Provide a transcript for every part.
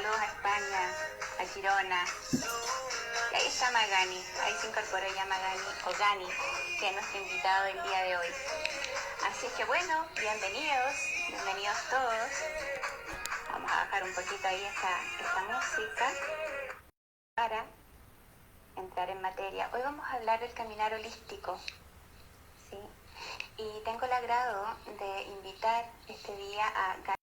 saludos a España, a Girona. Y ahí está Magani, ahí se incorporó ya Magani, o Gani, que es nuestro invitado del día de hoy. Así es que bueno, bienvenidos todos. Vamos a bajar un poquito ahí esta música para entrar en materia. Hoy vamos a hablar del caminar holístico, ¿sí? Y tengo el agrado de invitar este día a Gani.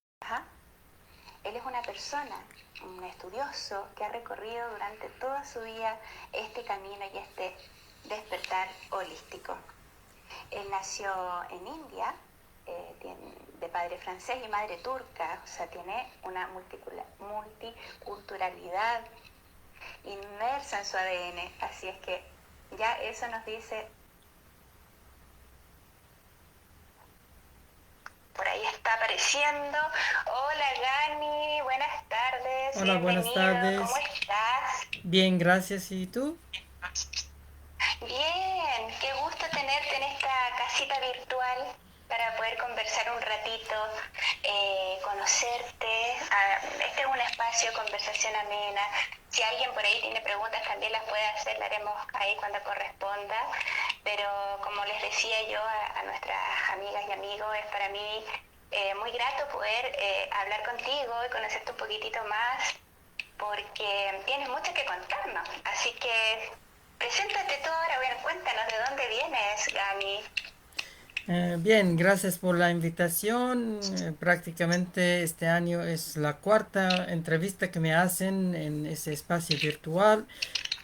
Él es una persona, un estudioso que ha recorrido durante toda su vida este camino y este despertar holístico. Él nació en India, de padre francés y madre turca, o sea, tiene una multiculturalidad inmersa en su ADN, así es que ya eso nos dice. Por ahí está apareciendo. Hola Gani, buenas tardes. Hola, buenas Bienvenido. ¿Cómo tardes. estás? Bien, gracias. ¿Y tú? Bien, qué gusto tenerte en esta casita virtual para poder conversar un ratito, conocerte. Este es un espacio de conversación amena. Si alguien por ahí tiene preguntas también las puede hacer, la haremos ahí cuando corresponda. Pero como les decía yo a nuestras amigas y amigos, es para mí muy grato poder hablar contigo y conocerte un poquitito más, porque tienes mucho que contarnos. Así que preséntate tú ahora, bueno, cuéntanos de dónde vienes, Gani. Bien, gracias por la invitación. Prácticamente este año es la cuarta entrevista que me hacen en ese espacio virtual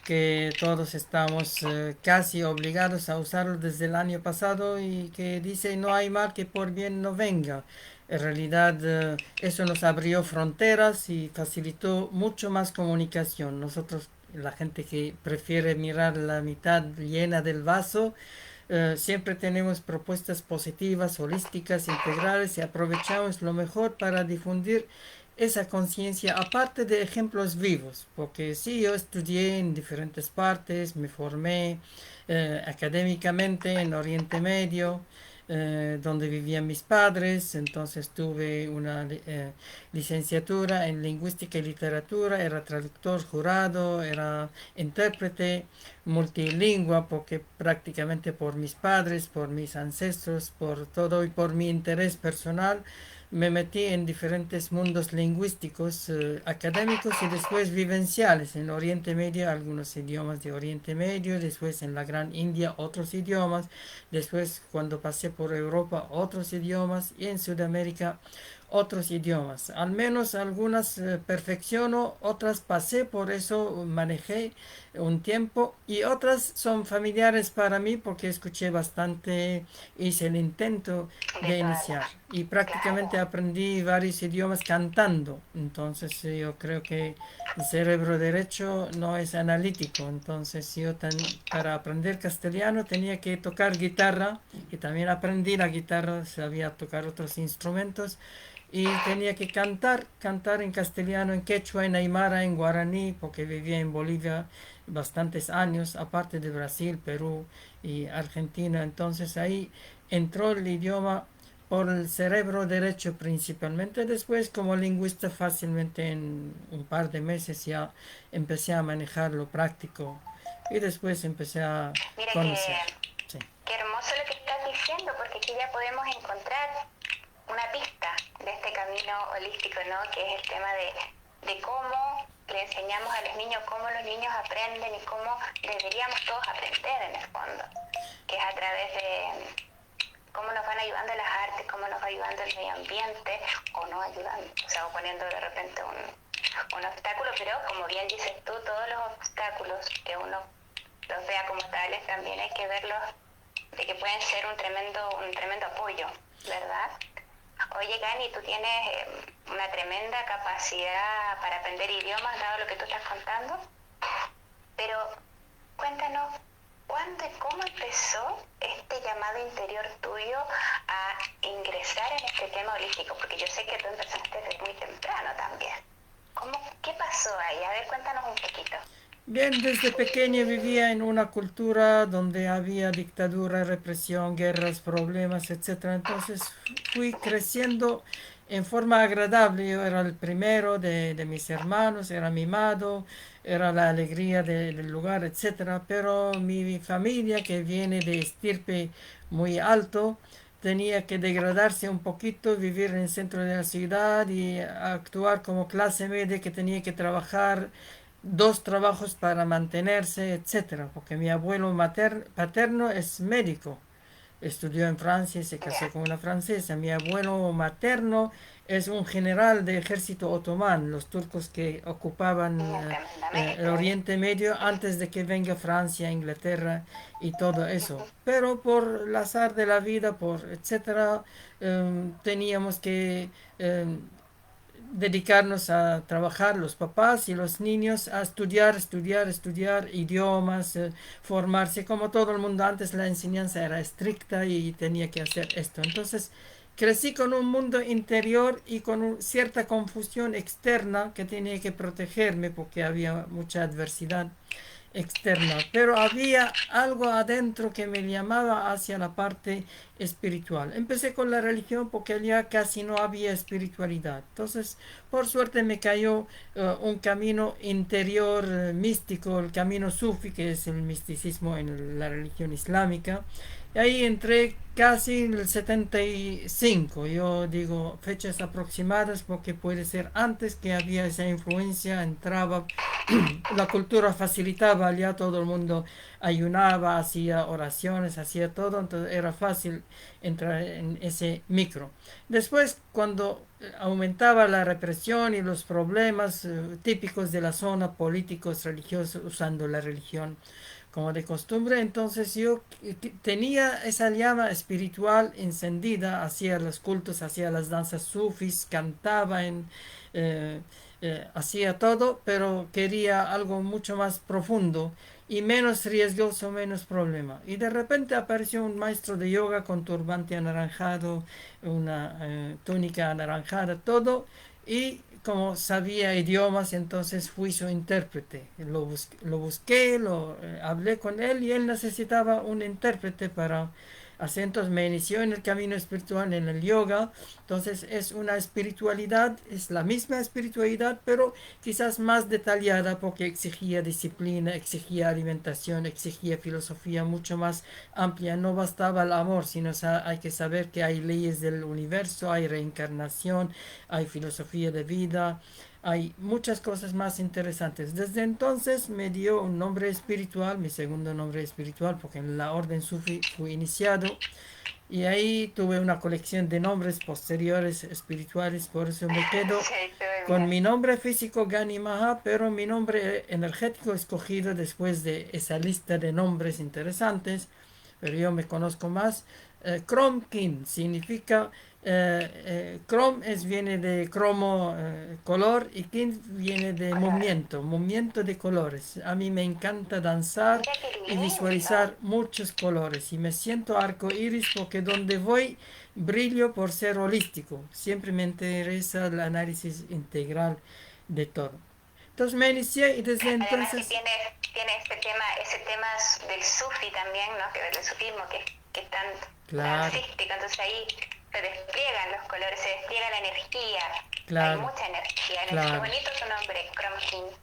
que todos estamos casi obligados a usarlo desde el año pasado y que dice no hay mal que por bien no venga. En realidad eso nos abrió fronteras y facilitó mucho más comunicación. Nosotros, la gente que prefiere mirar la mitad llena del vaso, siempre tenemos propuestas positivas, holísticas, integrales y aprovechamos lo mejor para difundir esa conciencia, aparte de ejemplos vivos, porque sí, yo estudié en diferentes partes, me formé académicamente en Oriente Medio, donde vivían mis padres, entonces tuve una licenciatura en lingüística y literatura, era traductor jurado, era intérprete multilingüe, porque prácticamente por mis padres, por mis ancestros, por todo y por mi interés personal, me metí en diferentes mundos lingüísticos, académicos y después vivenciales. En Oriente Medio, algunos idiomas de Oriente Medio, después en la Gran India, otros idiomas, después cuando pasé por Europa, otros idiomas, y en Sudamérica, otros idiomas. Al menos algunas perfecciono, otras pasé, por eso manejé un tiempo, y otras son familiares para mí porque escuché bastante, hice el intento De de todas iniciar las... y prácticamente Claro. aprendí varios idiomas cantando. Entonces yo creo que el cerebro derecho no es analítico. Entonces yo para aprender castellano tenía que tocar guitarra, y también aprendí la guitarra, sabía tocar otros instrumentos, y tenía que cantar en castellano, en quechua, en aymara, en guaraní, porque vivía en Bolivia bastantes años, aparte de Brasil, Perú y Argentina. Entonces ahí entró el idioma por el cerebro derecho principalmente. Después, como lingüista, fácilmente en un par de meses ya empecé a manejar lo práctico y después empecé a Mira conocer. Sí. qué hermoso lo que estás diciendo, porque aquí ya podemos encontrar una pista de este camino holístico, ¿no? Que es el tema de cómo le enseñamos a los niños, cómo los niños aprenden y cómo deberíamos todos aprender en el fondo, que es a través de cómo nos van ayudando las artes, cómo nos va ayudando el medio ambiente, o no ayudando, o sea, o poniendo de repente un obstáculo, pero como bien dices tú, todos los obstáculos que uno los vea como tales, también hay que verlos de que pueden ser un tremendo apoyo, ¿verdad? Oye, Gani, tú tienes una tremenda capacidad para aprender idiomas, dado lo que tú estás contando, pero cuéntanos, ¿cuándo y cómo empezó este llamado interior tuyo a ingresar en este tema holístico? Porque yo sé que tú empezaste desde muy temprano también. ¿Qué pasó ahí? A ver, cuéntanos un poquito. Bien, desde pequeño vivía en una cultura donde había dictadura, represión, guerras, problemas, etcétera. Entonces fui creciendo en forma agradable. Yo era el primero de mis hermanos, era mimado, era la alegría del lugar, etcétera. Pero mi familia, que viene de estirpe muy alto, tenía que degradarse un poquito, vivir en el centro de la ciudad y actuar como clase media que tenía que trabajar dos trabajos para mantenerse, etcétera, porque mi abuelo paterno es médico, estudió en Francia y se casó Ya, con una francesa. Mi abuelo materno es un general de ejército otomán, los turcos que ocupaban el tremendamente. Oriente Medio antes de que venga Francia, Inglaterra y todo eso. Pero por el azar de la vida, por etcétera, teníamos que dedicarnos a trabajar los papás y los niños a estudiar idiomas, formarse. Como todo el mundo antes, la enseñanza era estricta y tenía que hacer esto. Entonces crecí con un mundo interior y con cierta confusión externa que tenía que protegerme porque había mucha adversidad externa, pero había algo adentro que me llamaba hacia la parte espiritual. Empecé con la religión porque allá casi no había espiritualidad. Entonces, por suerte me cayó un camino interior místico, el camino sufi, que es el misticismo en la religión islámica. Y ahí entré casi en el 75. Yo digo fechas aproximadas porque puede ser antes que había esa influencia, entraba la cultura facilitaba, ya todo el mundo ayunaba, hacía oraciones, hacía todo, entonces era fácil entrar en ese micro. Después, cuando aumentaba la represión y los problemas típicos de la zona, políticos, religiosos, usando la religión como de costumbre, entonces yo tenía esa llama espiritual encendida hacia los cultos, hacia las danzas sufis, cantaba eh, hacía todo, pero quería algo mucho más profundo y menos riesgoso, menos problema. Y de repente apareció un maestro de yoga con turbante anaranjado, una túnica anaranjada, todo, y como sabía idiomas, entonces fui su intérprete. Lo busqué, hablé con él y él necesitaba un intérprete para hacer. Entonces me inició en el camino espiritual, en el yoga. Entonces es una espiritualidad, es la misma espiritualidad, pero quizás más detallada porque exigía disciplina, exigía alimentación, exigía filosofía mucho más amplia. No bastaba el amor, sino hay que saber que hay leyes del universo, hay reencarnación, hay filosofía de vida, hay muchas cosas más interesantes. Desde entonces me dio un nombre espiritual, mi segundo nombre espiritual, porque en la orden sufi fui iniciado. Y ahí tuve una colección de nombres posteriores espirituales, por eso me quedo Sí, estuve con mi mirando. nombre físico Gani Maha, pero mi nombre energético escogido después de esa lista de nombres interesantes, pero yo me conozco más. Kromkin significa, Krom viene de cromo, color, y Kin viene de Color. movimiento de colores. A mí me encanta danzar Mira qué y lindo. visualizar muchos colores y me siento arco iris porque donde voy brillo por ser holístico. Siempre me interesa el análisis integral de todo. Entonces me inicié y desde Además que entonces, tiene ese tema del sufi también, ¿no? Que del sufismo que es tan claro, dancístico, entonces ahí se despliegan los colores, se despliega la energía, hay claro, mucha energía. Qué claro. bonito tu nombre, Kromkin. Kromkin.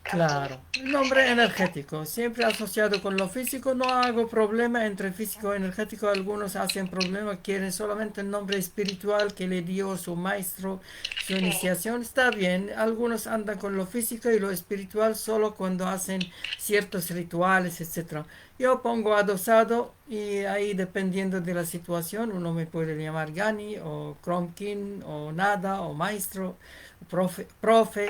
Claro, el nombre energético, siempre asociado con lo físico, no hago problema entre físico y energético. Algunos hacen problema, quieren solamente el nombre espiritual que le dio su maestro, su Sí. iniciación. Está bien, algunos andan con lo físico y lo espiritual solo cuando hacen ciertos rituales, etcétera. Yo pongo adosado y ahí dependiendo de la situación, uno me puede llamar Gani o Kromkin o nada o maestro, profe.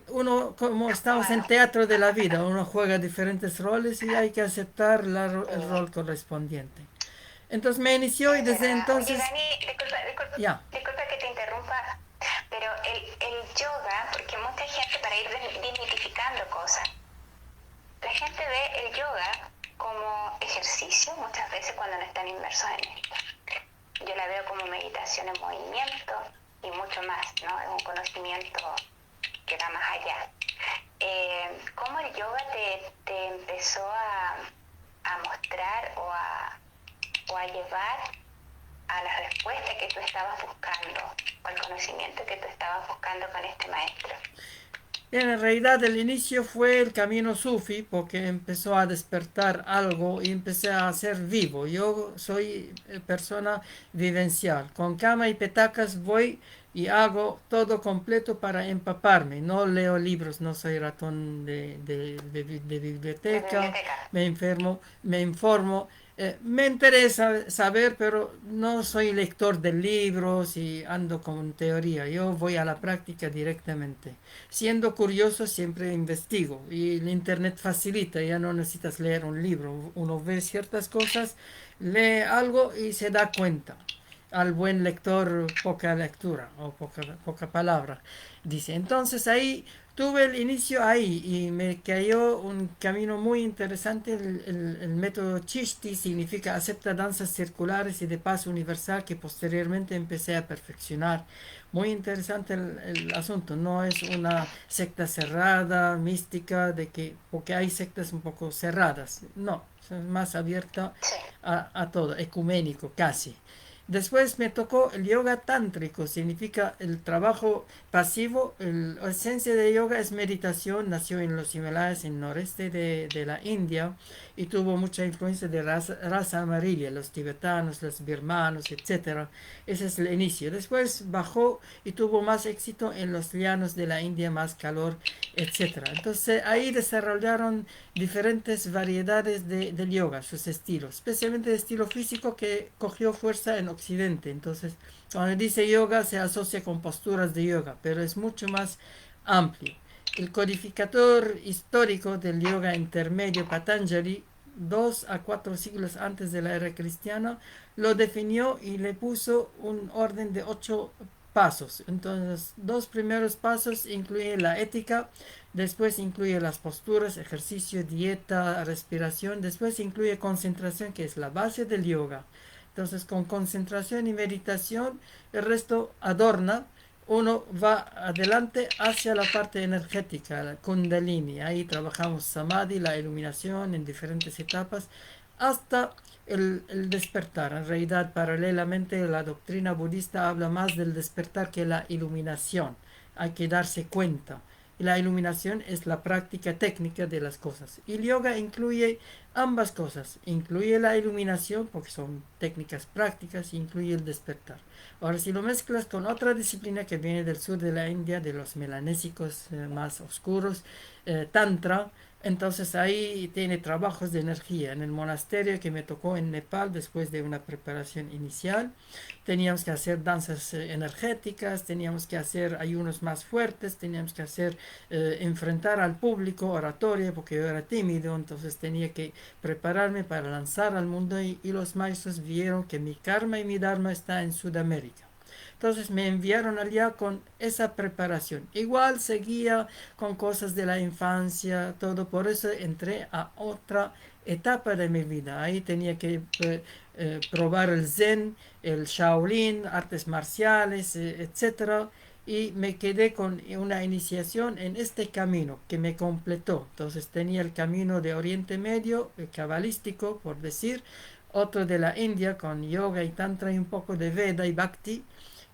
Uno, como estamos en Bueno, teatro de la vida, uno juega diferentes roles y hay que aceptar sí, el rol correspondiente. Entonces me inició y es desde verdad. Oye, entonces, Dani, ya, disculpa que te interrumpa, pero el yoga, porque mucha gente para ir desmitificando cosas, la gente ve el yoga como ejercicio muchas veces cuando no están inmersos en esto. Yo la veo como meditación en movimiento y mucho más, ¿no? Es un conocimiento que va más allá. ¿Cómo el yoga te empezó a mostrar o a llevar a la respuesta que tú estabas buscando, o al conocimiento que tú estabas buscando con este maestro? Bien, en realidad el inicio fue el camino sufi porque empezó a despertar algo y empecé a ser vivo. Yo soy persona vivencial. Con cama y petacas voy y hago todo completo para empaparme. No leo libros, no soy ratón de De biblioteca, biblioteca. me enfermo, me informo. Me interesa saber, pero no soy lector de libros y ando con teoría. Yo voy a la práctica directamente. Siendo curioso, siempre investigo y el internet facilita, ya no necesitas leer un libro. Uno ve ciertas cosas, lee algo y se da cuenta. Al buen lector, poca lectura o poca palabra, dice. Entonces ahí tuve el inicio ahí y me cayó un camino muy interesante. El método Chishti significa acepta danzas circulares y de paz universal que posteriormente empecé a perfeccionar. Muy interesante el asunto, no es una secta cerrada, mística, de que, porque hay sectas un poco cerradas, no, es más abierta Sí. a todo, ecuménico casi. Después me tocó el yoga tántrico, significa el trabajo pasivo. La esencia de yoga es meditación, nació en los Himalayas, en el noreste de la India, y tuvo mucha influencia de raza amarilla, los tibetanos, los birmanos, etcétera. Ese es el inicio. Después bajó y tuvo más éxito en los llanos de la India, más calor, etcétera. Entonces ahí desarrollaron diferentes variedades del yoga, sus estilos, especialmente el estilo físico que cogió fuerza en Occidente. Entonces, cuando dice yoga se asocia con posturas de yoga, pero es mucho más amplio. El codificador histórico del yoga intermedio Patanjali, 2 a 4 siglos antes de la era cristiana, lo definió y le puso un orden de 8 pasos. Entonces, los dos primeros pasos incluyen la ética, después incluye las posturas, ejercicio, dieta, respiración, después incluye concentración, que es la base del yoga. Entonces, con concentración y meditación, el resto adorna. Uno va adelante hacia la parte energética, la kundalini. Ahí trabajamos samadhi, la iluminación en diferentes etapas, hasta el despertar. En realidad, paralelamente, la doctrina budista habla más del despertar que la iluminación. Hay que darse cuenta. Y la iluminación es la práctica técnica de las cosas. Y el yoga incluye ambas cosas. Incluye la iluminación, porque son técnicas prácticas, y incluye el despertar. Ahora, si lo mezclas con otra disciplina que viene del sur de la India, de los melanésicos más oscuros, Tantra, entonces ahí tiene trabajos de energía. En el monasterio que me tocó en Nepal, después de una preparación inicial, teníamos que hacer danzas energéticas, teníamos que hacer ayunos más fuertes, teníamos que hacer enfrentar al público, oratoria, porque yo era tímido, entonces tenía que prepararme para lanzar al mundo y los maestros vieron que mi karma y mi dharma está en Sudamérica. Entonces me enviaron allá con esa preparación. Igual seguía con cosas de la infancia, todo. Por eso entré a otra etapa de mi vida. Ahí tenía que probar el Zen, el Shaolin, artes marciales, etcétera. Y me quedé con una iniciación en este camino que me completó. Entonces tenía el camino de Oriente Medio, el cabalístico, por decir, otro de la India con yoga y tantra y un poco de Veda y Bhakti.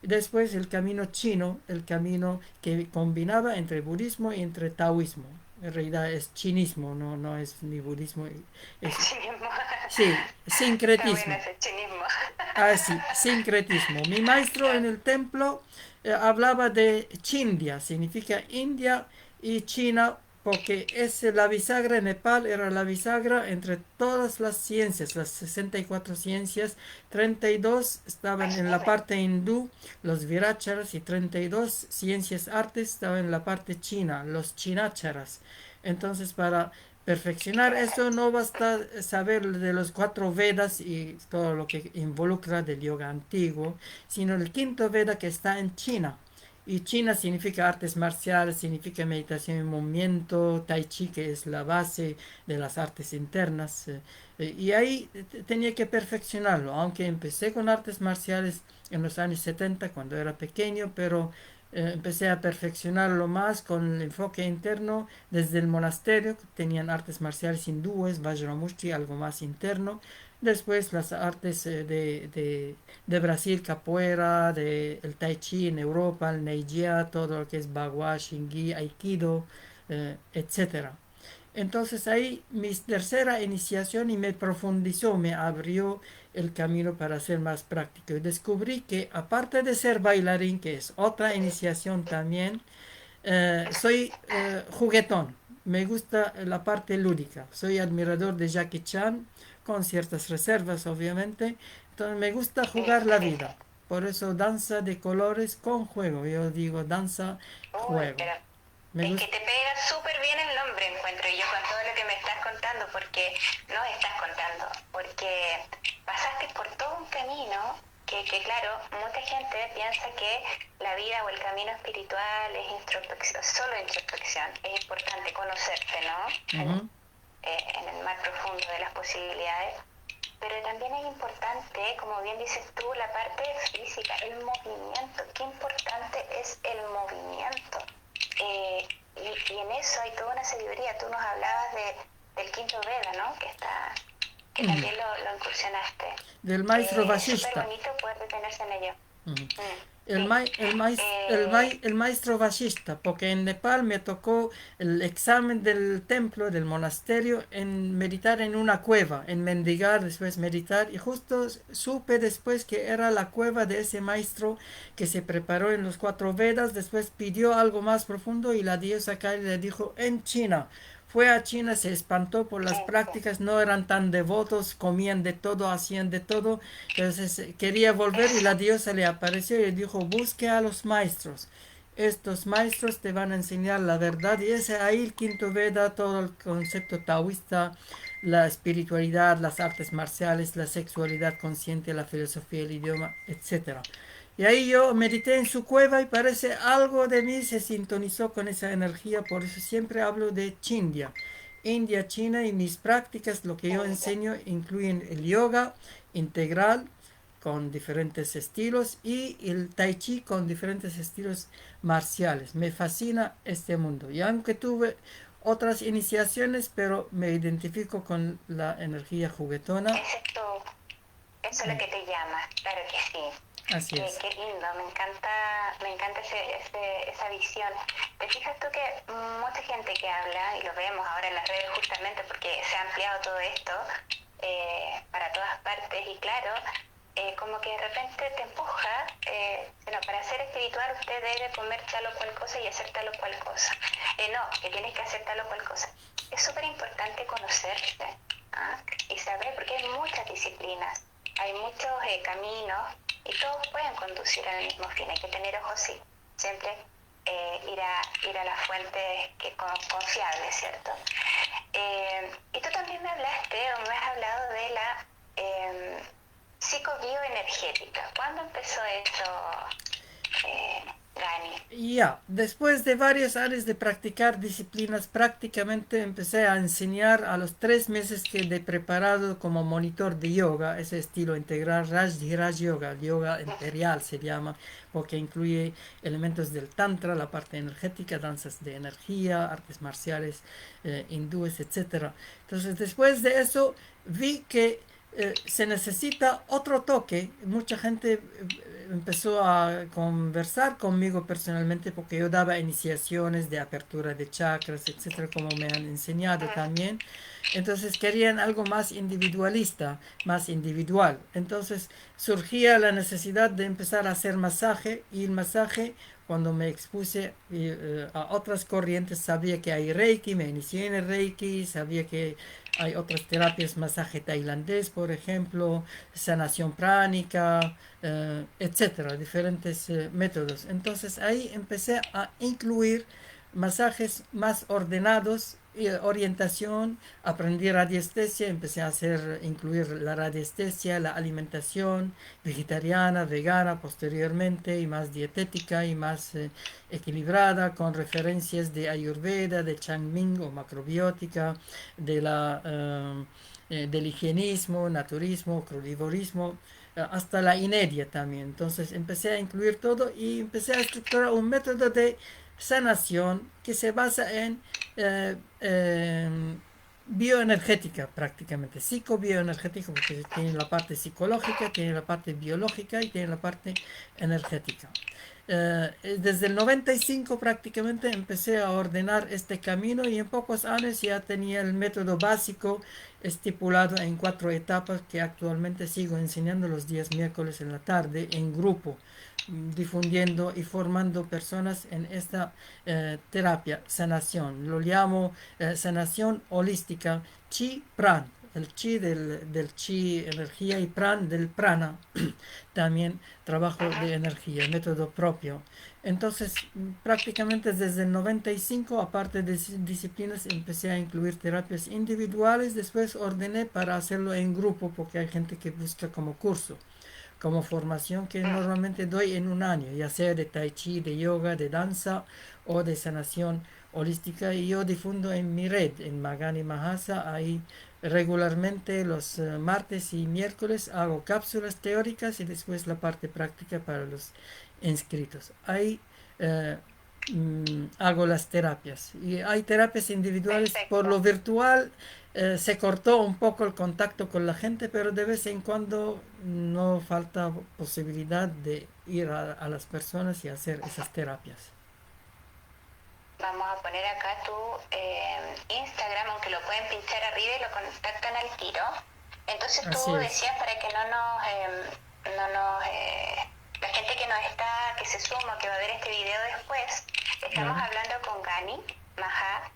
Después el camino chino, el camino que combinaba entre budismo y entre taoísmo. En realidad es chinismo, no es ni budismo, es, Chinismo. sí, Está bueno sincretismo. ese chinismo. Ah, sí, sincretismo. Mi maestro en el templo hablaba de Chindia, significa India y China, porque es la bisagra en Nepal, era la bisagra entre todas las ciencias, las 64 ciencias. 32 estaban en la parte hindú, los viracharas, y 32 ciencias artes estaban en la parte china, los chinacharas. Entonces, para perfeccionar esto no basta saber de los 4 Vedas y todo lo que involucra del yoga antiguo, sino el quinto Veda que está en China. Y China significa artes marciales, significa meditación en movimiento, Tai Chi, que es la base de las artes internas. Y ahí tenía que perfeccionarlo, aunque empecé con artes marciales en los años 70 cuando era pequeño, pero empecé a perfeccionarlo más con el enfoque interno desde el monasterio, que tenían artes marciales hindúes, Vajramushti, algo más interno. Después las artes de Brasil, capoeira, de el tai chi en Europa, el neijia, todo lo que es bagua, xingyi, aikido, etcétera. Entonces ahí mi tercera iniciación y me profundizó, me abrió el camino para ser más práctico. Y descubrí que aparte de ser bailarín, que es otra iniciación también, soy juguetón. Me gusta la parte lúdica. Soy admirador de Jackie Chan, con ciertas reservas, obviamente. Entonces me gusta jugar la vida. Por eso danza de colores con juego. Yo digo danza, Uy, juego. pero Me es que gusta. te pega súper bien el nombre, encuentro yo, con todo lo que me estás contando, porque no estás contando, porque pasaste por todo un camino que claro, mucha gente piensa que la vida o el camino espiritual es introspección, solo introspección. Es importante conocerte, ¿no? Ujú. En el mar profundo de las posibilidades. Pero también es importante, como bien dices tú, la parte física, el movimiento. Qué importante es el movimiento. Y en eso hay toda una sabiduría. Tú nos hablabas del quinto Veda, ¿no? Que también lo incursionaste. Del maestro Es súper Vashista. bonito poder detenerse en ello. Ujú. Sí. El maestro bashista, porque en Nepal me tocó el examen del templo, del monasterio, en meditar en una cueva, en mendigar, después meditar, y justo supe después que era la cueva de ese maestro que se preparó en los cuatro Vedas, después pidió algo más profundo y la diosa Kali le dijo en China. Fue a China, se espantó por las prácticas, no eran tan devotos, comían de todo, hacían de todo. Entonces quería volver y la diosa le apareció y le dijo, busque a los maestros. Estos maestros te van a enseñar la verdad. Y ese ahí el quinto Veda, todo el concepto taoísta, la espiritualidad, las artes marciales, la sexualidad consciente, la filosofía, el idioma, etcétera. Y ahí yo medité en su cueva y parece algo de mí se sintonizó con esa energía, por eso siempre hablo de Chindia. India, China y mis prácticas, lo que yo enseño, incluyen el yoga integral con diferentes estilos y el tai chi con diferentes estilos marciales. Me fascina este mundo. Y aunque tuve otras iniciaciones, pero me identifico con la energía juguetona. Eso es lo que te llama, claro que sí. Así es. Qué lindo, me encanta esa visión. Te fijas tú que mucha gente que habla, y lo vemos ahora en las redes justamente porque se ha ampliado todo esto para todas partes, y claro, como que de repente te empuja, bueno, para ser espiritual usted debe comer tal o cual cosa y hacer tal o cual cosa. No, que tienes que hacer tal o cual cosa. Es súper importante conocerse, ¿ah? Y saber, porque hay muchas disciplinas, hay muchos caminos, y todos pueden conducir al mismo fin. Hay que tener ojos, sí, siempre ir a las fuentes confiables, ¿cierto? Y tú también me hablaste, o me has hablado de la psicobioenergética. ¿Cuándo empezó eso, Dani? Ya, después de varios años de practicar disciplinas, prácticamente empecé a enseñar a los 3 meses que de preparado como monitor de yoga, ese estilo integral, Raj Yoga, el yoga imperial se llama, porque incluye elementos del tantra, la parte energética, danzas de energía, artes marciales, hindúes, etcétera. Entonces, después de eso, vi que se necesita otro toque. Mucha gente empezó a conversar conmigo personalmente porque yo daba iniciaciones de apertura de chakras, etcétera, como me han enseñado también. Entonces querían algo más individualista, más individual. Entonces surgía la necesidad de empezar a hacer masaje, y el masaje, cuando me expuse a otras corrientes, sabía que hay Reiki, me inicié en el Reiki, sabía que hay otras terapias, masaje tailandés, por ejemplo, sanación pránica, etcétera, diferentes métodos. Entonces ahí empecé a incluir masajes más ordenados, orientación, aprendí radiestesia, empecé a hacer, incluir la radiestesia, la alimentación vegetariana, vegana posteriormente, y más dietética y más equilibrada, con referencias de Ayurveda, de Changming o macrobiótica, del higienismo, naturismo, crudivorismo, hasta la inedia también. Entonces empecé a incluir todo y empecé a estructurar un método de sanación que se basa en eh, eh, bioenergética prácticamente, psicobioenergética, porque tiene la parte psicológica, tiene la parte biológica y tiene la parte energética. Desde el 95 prácticamente empecé a ordenar este camino y en pocos años ya tenía el método básico estipulado en 4 etapas que actualmente sigo enseñando los días miércoles en la tarde en grupo, difundiendo y formando personas en esta terapia, sanación. Lo llamo sanación holística, chi pran. El chi del chi energía y pran del prana. También trabajo de energía, método propio. Entonces, prácticamente desde el 95, aparte de disciplinas, empecé a incluir terapias individuales. Después ordené para hacerlo en grupo, porque hay gente que busca como curso, como formación que normalmente doy en un año, ya sea de tai chi, de yoga, de danza o de sanación holística. Y yo difundo en mi red, en Magani Mahasa, ahí regularmente los martes y miércoles hago cápsulas teóricas y después la parte práctica para los inscritos. Ahí eh, hago las terapias. Y hay terapias individuales por Perfecto. lo virtual. Se cortó un poco el contacto con la gente, pero de vez en cuando no falta posibilidad de ir a las personas y hacer esas terapias. Vamos a poner acá tu Instagram, aunque lo pueden pinchar arriba y lo contactan al tiro. Entonces tú Así es. decías para que la gente que nos está, que se suma, que va a ver este video después, estamos Claro. hablando con Gani Maha,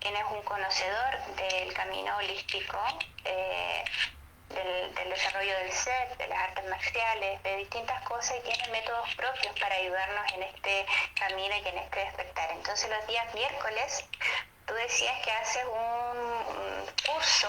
quien es un conocedor del camino holístico, eh, del desarrollo del ser, de las artes marciales, de distintas cosas, y tiene métodos propios para ayudarnos en este camino y en este despertar. Entonces los días miércoles tú decías que haces un curso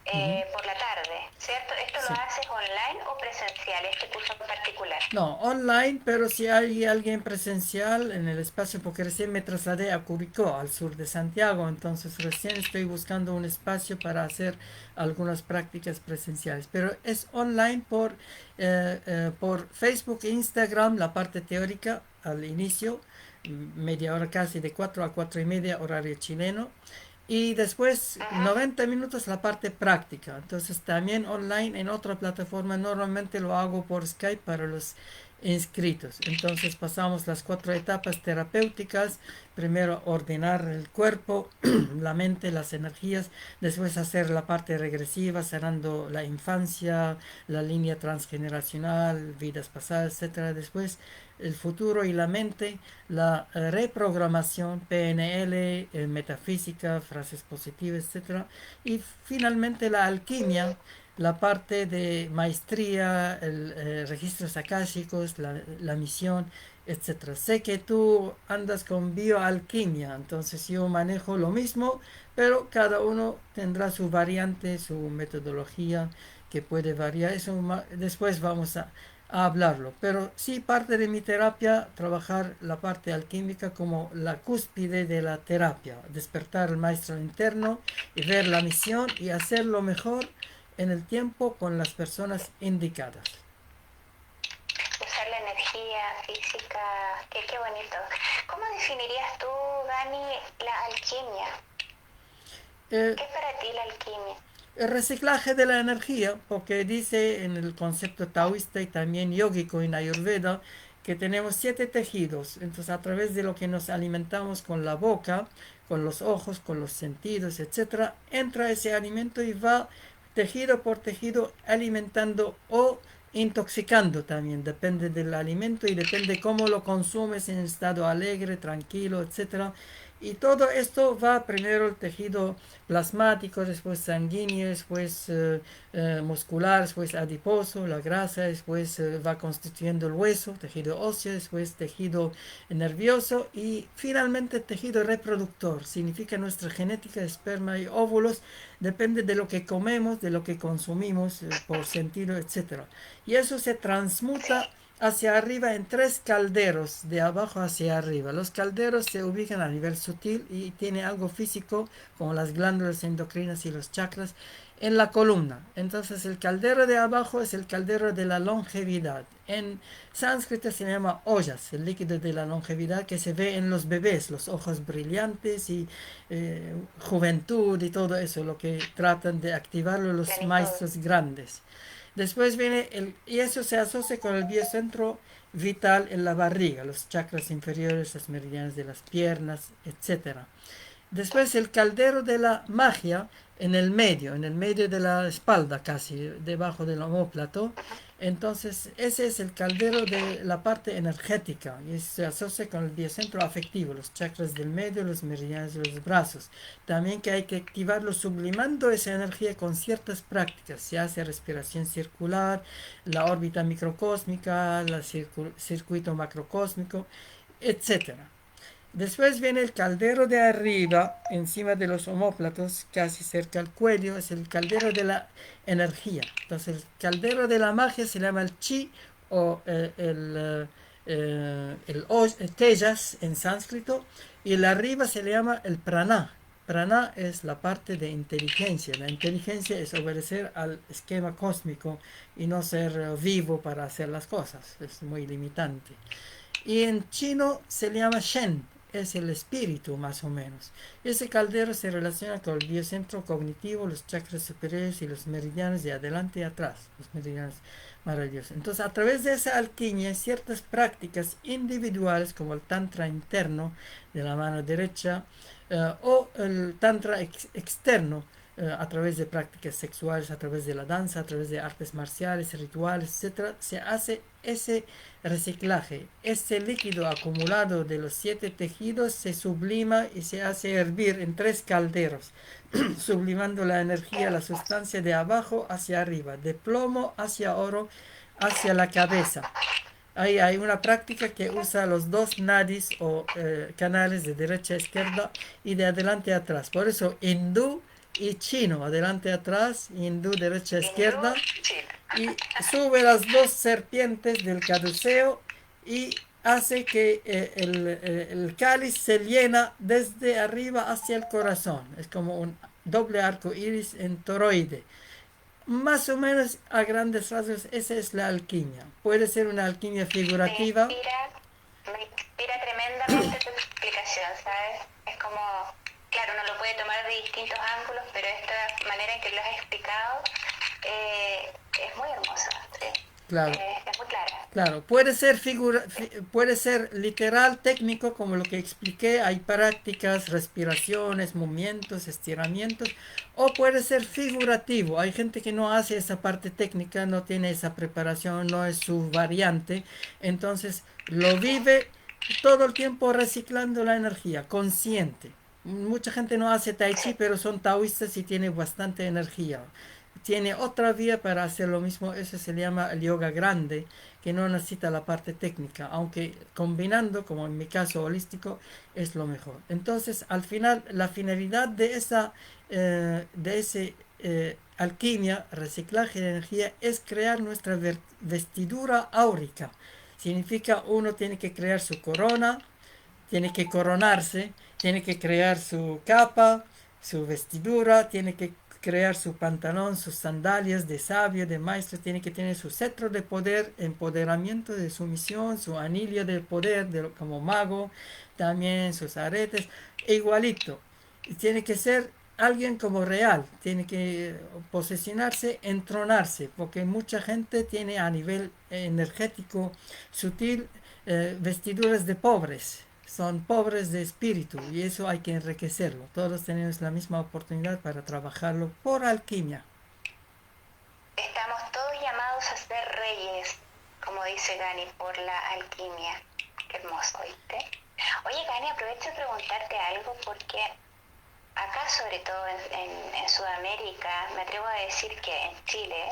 Ujú. por la tarde, ¿cierto? ¿Esto lo Sí. haces online o presencial, este curso en particular? No, online, pero si hay alguien presencial en el espacio, porque recién me trasladé a Curicó, al sur de Santiago, entonces recién estoy buscando un espacio para hacer algunas prácticas presenciales, pero es online por Facebook e Instagram, la parte teórica al inicio, media hora casi de 4 a 4 y media horario chileno. Y después Ajá. 90 minutos la parte práctica. Entonces también online en otra plataforma. Normalmente lo hago por Skype para los inscritos. Entonces pasamos las 4 etapas terapéuticas. Primero ordenar el cuerpo, la mente, las energías. Después hacer la parte regresiva, sanando la infancia, la línea transgeneracional, vidas pasadas, etcétera. Después el futuro y la mente, la reprogramación, PNL, metafísica, frases positivas, etcétera. Y finalmente la alquimia, la parte de maestría, el, registros akáshicos, la misión, etcétera. Sé que tú andas con bioalquimia, entonces yo manejo lo mismo, pero cada uno tendrá su variante, su metodología que puede variar. Eso después vamos a hablarlo. Pero sí parte de mi terapia trabajar la parte alquímica como la cúspide de la terapia, despertar el maestro interno y ver la misión y hacerlo mejor en el tiempo con las personas indicadas. Usar la energía física, qué bonito. ¿Cómo definirías tú, Dani, la alquimia? Eh, ¿Qué es para ti la alquimia? el reciclaje de la energía, porque dice en el concepto taoísta y también yógico en Ayurveda que tenemos 7 tejidos. Entonces, a través de lo que nos alimentamos con la boca, con los ojos, con los sentidos, etcétera, entra ese alimento y va tejido por tejido alimentando o intoxicando también. Depende del alimento y depende cómo lo consumes en estado alegre, tranquilo, etcétera. Y todo esto va primero el tejido plasmático, después sanguíneo, después muscular, después adiposo, la grasa, después va constituyendo el hueso, tejido óseo, después tejido nervioso y finalmente tejido reproductor. Significa nuestra genética, esperma y óvulos, depende de lo que comemos, de lo que consumimos por sentido, etcétera. Y eso se Sí, transmuta hacia arriba en 3 calderos, de abajo hacia arriba. Los calderos se ubican a nivel sutil y tiene algo físico como las glándulas endocrinas y los chakras. en la columna. Entonces el caldero de abajo es el caldero de la longevidad. En sánscrito se llama ollas, el líquido de la longevidad que se ve en los bebés, los ojos brillantes y juventud y todo eso, lo que tratan de activarlo los Plenitud. maestros grandes. Después viene y eso se asocia con el biocentro vital en la barriga, los chakras inferiores, las meridianas de las piernas, etcétera. Después el caldero de la magia en el medio de la espalda casi, debajo del omóplato. Entonces ese es el caldero de la parte energética y se asocia con el biocentro afectivo, los chakras del medio, los meridianos de los brazos. También que hay que activarlo sublimando esa energía con ciertas prácticas. Se hace respiración circular, la órbita microcósmica, el circuito macrocósmico, etcétera. Después viene el caldero de arriba, encima de los omóplatos, casi cerca al cuello, es el caldero de la energía. Entonces, el caldero de la magia se llama el chi o el tejas en sánscrito, y el arriba se le llama el prana. Prana es la parte de inteligencia. La inteligencia es obedecer al esquema cósmico y no ser vivo para hacer las cosas. Es muy limitante. Y en chino se le llama Shen, es el espíritu más o menos. Ese caldero se relaciona con el biocentro cognitivo, los chakras superiores y los meridianos de adelante y atrás, los meridianos maravillosos. Entonces, a través de esa alquimia, ciertas prácticas individuales como el tantra interno de la mano derecha o el tantra externo a través de prácticas sexuales, a través de la danza, a través de artes marciales, rituales, etcétera, se hace ese reciclaje. Ese líquido acumulado de los 7 tejidos se sublima y se hace hervir en 3 calderos, sublimando la energía, la sustancia de abajo hacia arriba, de plomo hacia oro, hacia la cabeza. Ahí hay una práctica que usa los dos nadis o canales de derecha a izquierda y de adelante a atrás. Por eso hindú y chino, adelante a atrás, hindú derecha a Hindú, izquierda, China. y sube las dos serpientes del caduceo y hace que el cáliz se llena desde arriba hacia el corazón. Es como un doble arco iris en toroide. Más o menos a grandes rasgos, esa es la alquimia. Puede ser una alquimia figurativa. Me inspira tremendamente tu explicación, ¿sabes? Es como, claro, uno lo puede tomar de distintos ángulos, pero esta manera en que lo has explicado es muy hermosa, ¿sí? Claro, Es muy clara. claro. Puede ser literal, técnico, como lo que expliqué. Hay prácticas, respiraciones, movimientos, estiramientos. O puede ser figurativo. Hay gente que no hace esa parte técnica, no tiene esa preparación, no es su variante. Entonces lo vive todo el tiempo reciclando la energía, consciente. Mucha gente no hace tai chi, Sí, pero son taoístas y tiene bastante energía. Tiene otra vía para hacer lo mismo, eso se llama el yoga grande, que no necesita la parte técnica, aunque combinando, como en mi caso holístico, es lo mejor. Entonces, al final, la finalidad de ese alquimia, reciclaje de energía, es crear nuestra vestidura áurica. Significa uno tiene que crear su corona, tiene que coronarse, tiene que crear su capa, su vestidura, tiene que crear su pantalón, sus sandalias de sabio, de maestro, tiene que tener su cetro de poder, empoderamiento de su misión, su anillo de poder como mago, también sus aretes, e igualito. Tiene que ser alguien como real, tiene que posesionarse, entronarse, porque mucha gente tiene a nivel energético sutil vestiduras de pobres, son pobres de espíritu y eso hay que enriquecerlo. Todos tenemos la misma oportunidad para trabajarlo por alquimia. estamos todos llamados a ser reyes, como dice Gani, por la alquimia. Qué hermoso, ¿viste? Oye, Gani, aprovecho de preguntarte algo porque acá, sobre todo en Sudamérica, me atrevo a decir que en Chile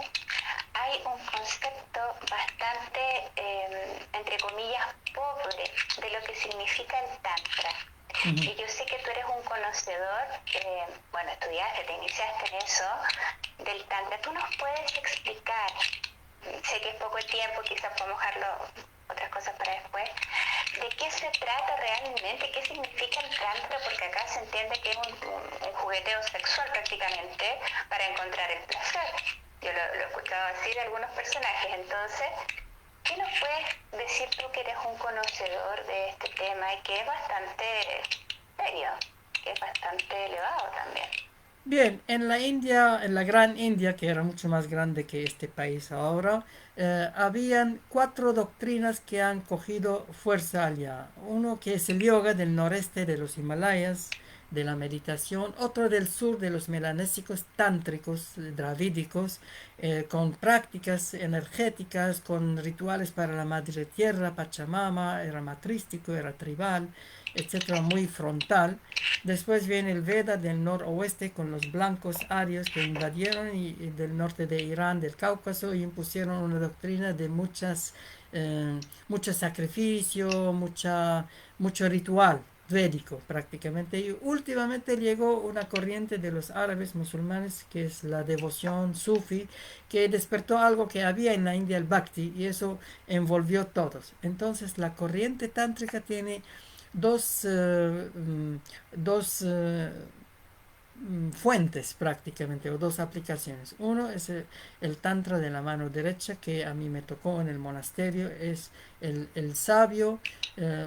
hay un concepto bastante, entre comillas, pobre de lo que significa el Tantra. Uh -huh. Y yo sé que tú eres un conocedor, bueno, estudiaste, te iniciaste en eso, del Tantra. ¿Tú nos puedes explicar? Sé que es poco tiempo, quizás podemos dejarlo otras cosas para después. ¿De qué se trata realmente? ¿Qué significa el Tantra? Porque acá se entiende que es un jugueteo sexual prácticamente para encontrar el placer. Yo lo he escuchado así de algunos personajes. Entonces, ¿qué nos puedes decir tú que eres un conocedor de este tema y que es bastante serio, que es bastante elevado también? Bien, en la India, en la Gran India, que era mucho más grande que este país ahora, habían cuatro doctrinas que han cogido fuerza allá. Uno que es el yoga del noreste de los Himalayas, de la meditación, otro del sur de los melanésicos tántricos, dravídicos, con prácticas energéticas, con rituales para la madre tierra, Pachamama, era matrístico, era tribal, etcétera, muy frontal. Después viene el Veda del noroeste con los blancos arios que invadieron y del norte de Irán, del Cáucaso, y impusieron una doctrina de mucho sacrificio, mucho ritual védico prácticamente. Y últimamente llegó una corriente de los árabes musulmanes que es la devoción sufi, que despertó algo que había en la India, el bhakti, y eso envolvió todos. Entonces la corriente tántrica tiene dos, dos fuentes prácticamente o dos aplicaciones. Uno es el tantra de la mano derecha que a mí me tocó en el monasterio, es el sabio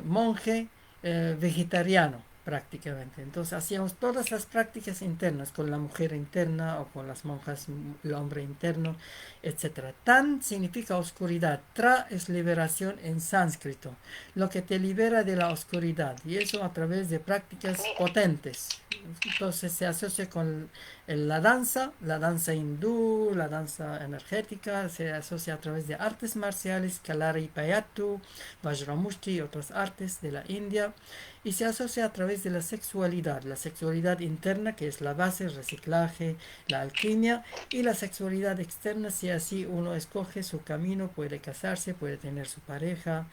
monje vegetariano prácticamente. Entonces hacíamos todas las prácticas internas con la mujer interna o con las monjas, el hombre interno, etcétera. Tan significa oscuridad. Tra es liberación en sánscrito, lo que te libera de la oscuridad, y eso a través de prácticas potentes. Entonces se asocia con la danza hindú, la danza energética, se asocia a través de artes marciales, Kalaripayattu, Vajramushti y otras artes de la India, y se asocia a través de la sexualidad interna, que es la base, el reciclaje, la alquimia, y la sexualidad externa, si así uno escoge su camino, puede casarse, puede tener su pareja,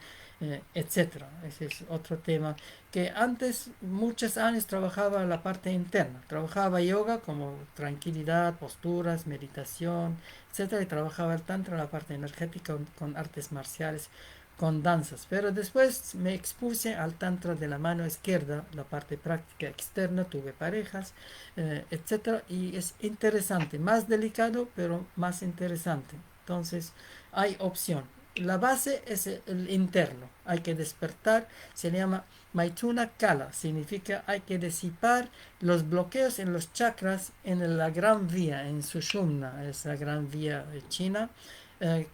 etcétera. Ese es otro tema que antes, muchos años, trabajaba la parte interna, trabajaba yoga como tranquilidad, posturas, meditación, etcétera, y trabajaba el tantra, la parte energética con artes marciales, con danzas. Pero después me expuse al tantra de la mano izquierda, la parte práctica externa, tuve parejas, etcétera, y es interesante, más delicado, pero más interesante. Entonces, hay opción. La base es el interno, hay que despertar, se llama Maituna Kala, significa hay que disipar los bloqueos en los chakras en la gran vía, en Sushumna, esa gran vía china,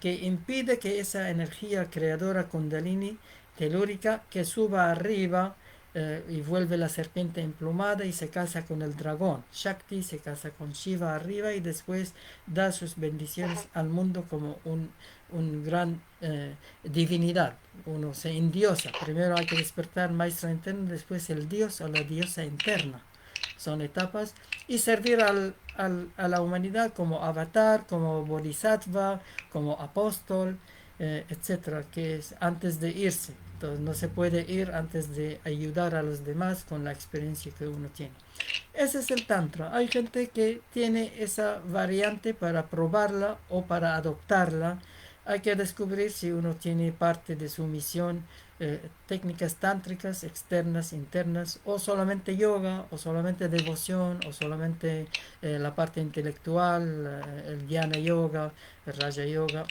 que impide que esa energía creadora Kundalini telúrica que suba arriba y vuelve la serpiente emplumada y se casa con el dragón. Shakti se casa con Shiva arriba y después da sus bendiciones al mundo como un gran divinidad. Uno se endiosa. Primero hay que despertar maestro interno, después el dios o la diosa interna. Son etapas. Y servir a la humanidad como avatar, como bodhisattva, como apóstol, etcétera, que es antes de irse. Entonces no se puede ir antes de ayudar a los demás con la experiencia que uno tiene. Ese es el tantra. Hay gente que tiene esa variante para probarla o para adoptarla. Hay que descubrir si uno tiene parte de su misión, técnicas tántricas externas, internas, o solamente yoga, o solamente devoción, o solamente la parte intelectual, el jnana yoga, el raja yoga,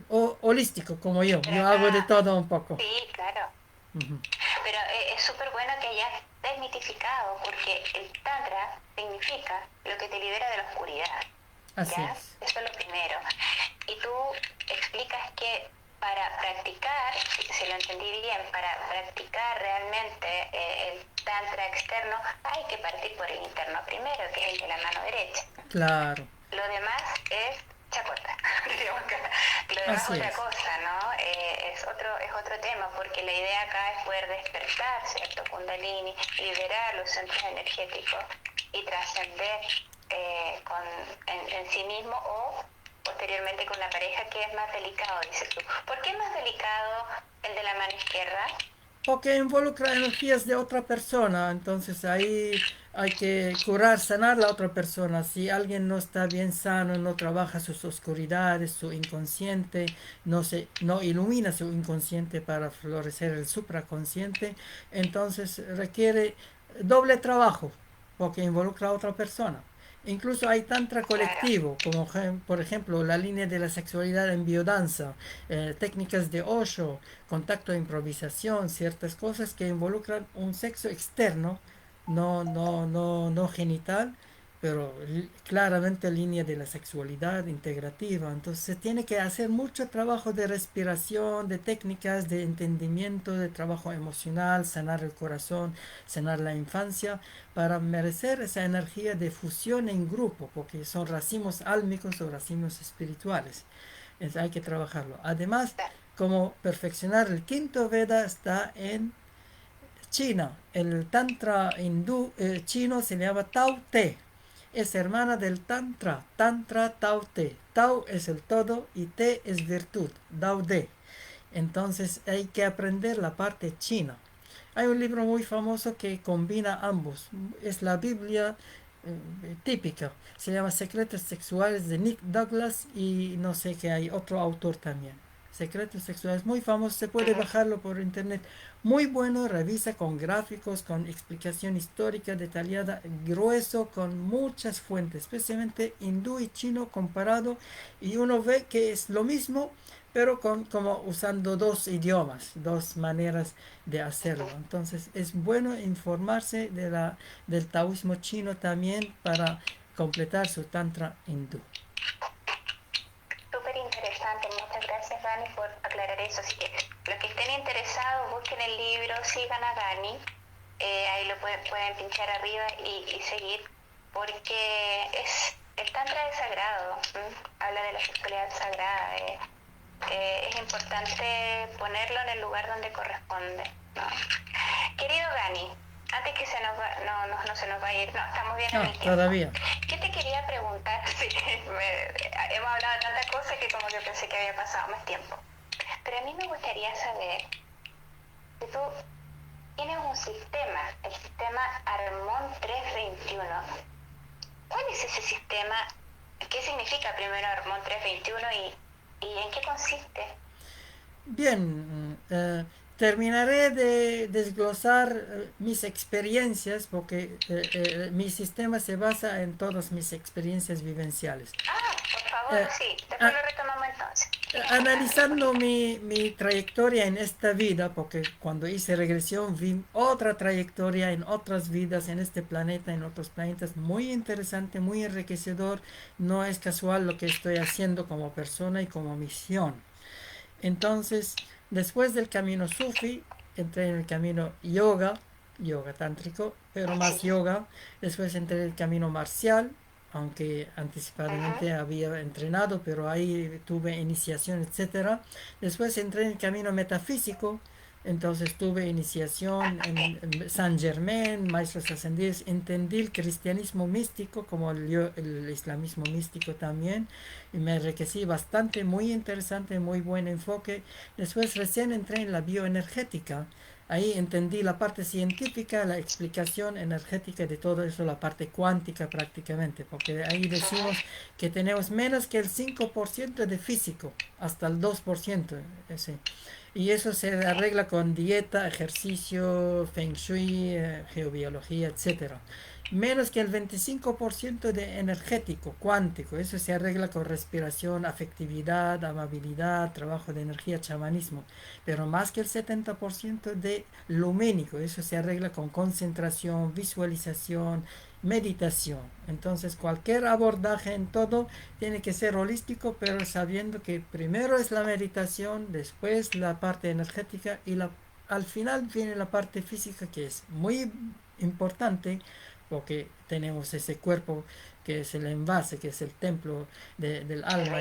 o holístico como yo. Pero Yo hago de acá, todo un poco. sí, claro. Ujú. Pero es súper bueno que hayas desmitificado, porque el tantra significa lo que te libera de la oscuridad, Así ¿ya? es. Eso es lo primero. Y tú explicas que para practicar, si lo entendí bien, para practicar realmente el tantra externo, hay que partir por el interno primero, que es el de la mano derecha. Claro. Lo demás es chacota. Digamos que lo demás es Así otra es. cosa, ¿no? Es otro tema, porque la idea acá es poder despertar, ¿cierto? Kundalini, liberar los centros energéticos y trascender en sí mismo o posteriormente con la pareja, que es más delicado, dices tú. ¿Por qué es más delicado el de la mano izquierda? O que involucra energías de otra persona, entonces ahí hay que curar, sanar la otra persona. Si alguien no está bien sano, no trabaja sus oscuridades, su inconsciente, no ilumina su inconsciente para florecer el supraconsciente, entonces requiere doble trabajo, porque involucra a otra persona. Incluso hay tantra colectivo, como por ejemplo la línea de la sexualidad en biodanza, técnicas de Osho, contacto de improvisación, ciertas cosas que involucran un sexo externo, no genital, pero claramente línea de la sexualidad integrativa. Entonces se tiene que hacer mucho trabajo de respiración, de técnicas, de entendimiento, de trabajo emocional, sanar el corazón, sanar la infancia, para merecer esa energía de fusión en grupo, porque son racimos álmicos o racimos espirituales. Hay que trabajarlo. Además, como perfeccionar el quinto Veda está en China. El Tantra hindú chino se llama Tao Te. Es hermana del Tantra. Tantra Tao Te. Tao es el todo y Te es virtud. Dao De. Entonces hay que aprender la parte china. Hay un libro muy famoso que combina ambos. Es la Biblia típica. Se llama Secretos Sexuales de Nick Douglas y no sé que hay otro autor también. Secretos Sexuales, muy famoso, se puede bajarlo por internet. Muy bueno, revisa con gráficos, con explicación histórica detallada, grueso, con muchas fuentes, especialmente hindú y chino comparado, y uno ve que es lo mismo, pero como usando dos idiomas, dos maneras de hacerlo. Entonces es bueno informarse del taoísmo chino también para completar su tantra hindú. Súper interesante, muchas gracias Dani por aclarar eso. Así que los que estén interesados busquen el libro, sigan a Dani, ahí lo pueden pinchar arriba y seguir, porque el tantra es sagrado, habla de la sexualidad sagrada, es importante ponerlo en el lugar donde corresponde, ¿no? Querido Dani, antes que no se nos va a ir, no, estamos bien en el tiempo. Todavía. ¿Qué te quería preguntar? Sí, hemos hablado de tantas cosas que como que pensé que había pasado más tiempo. Pero a mí me gustaría saber si tú tienes un sistema, el sistema Harmon 321. ¿Cuál es ese sistema? ¿Qué significa primero Harmon 321 y en qué consiste? Bien, terminaré de desglosar mis experiencias porque mi sistema se basa en todas mis experiencias vivenciales. Por favor, sí, después lo retomamos entonces. Analizando mi trayectoria en esta vida, porque cuando hice regresión vi otra trayectoria en otras vidas, en este planeta, en otros planetas, muy interesante, muy enriquecedor. No es casual lo que estoy haciendo como persona y como misión. Entonces, después del camino sufi, entré en el camino yoga tántrico, pero más yoga. Después entré en el camino marcial, aunque anticipadamente había entrenado, pero ahí tuve iniciación, etcétera. Después entré en el camino metafísico, entonces tuve iniciación en Saint Germain, maestros ascendidos, entendí el cristianismo místico como el islamismo místico también, y me enriquecí bastante, muy interesante, muy buen enfoque. Después recién entré en la bioenergética. Ahí entendí la parte científica, la explicación energética de todo eso, la parte cuántica prácticamente, porque ahí decimos que tenemos menos que el 5% de físico, hasta el 2%. Ese. Y eso se arregla con dieta, ejercicio, feng shui, geobiología, etcétera. Menos que el 25% de energético, cuántico. Eso se arregla con respiración, afectividad, amabilidad, trabajo de energía, chamanismo. Pero más que el 70% de lumínico. Eso se arregla con concentración, visualización, meditación. Entonces cualquier abordaje en todo tiene que ser holístico, pero sabiendo que primero es la meditación, después la parte energética y al final viene la parte física, que es muy importante porque tenemos ese cuerpo que es el envase, que es el templo del alma,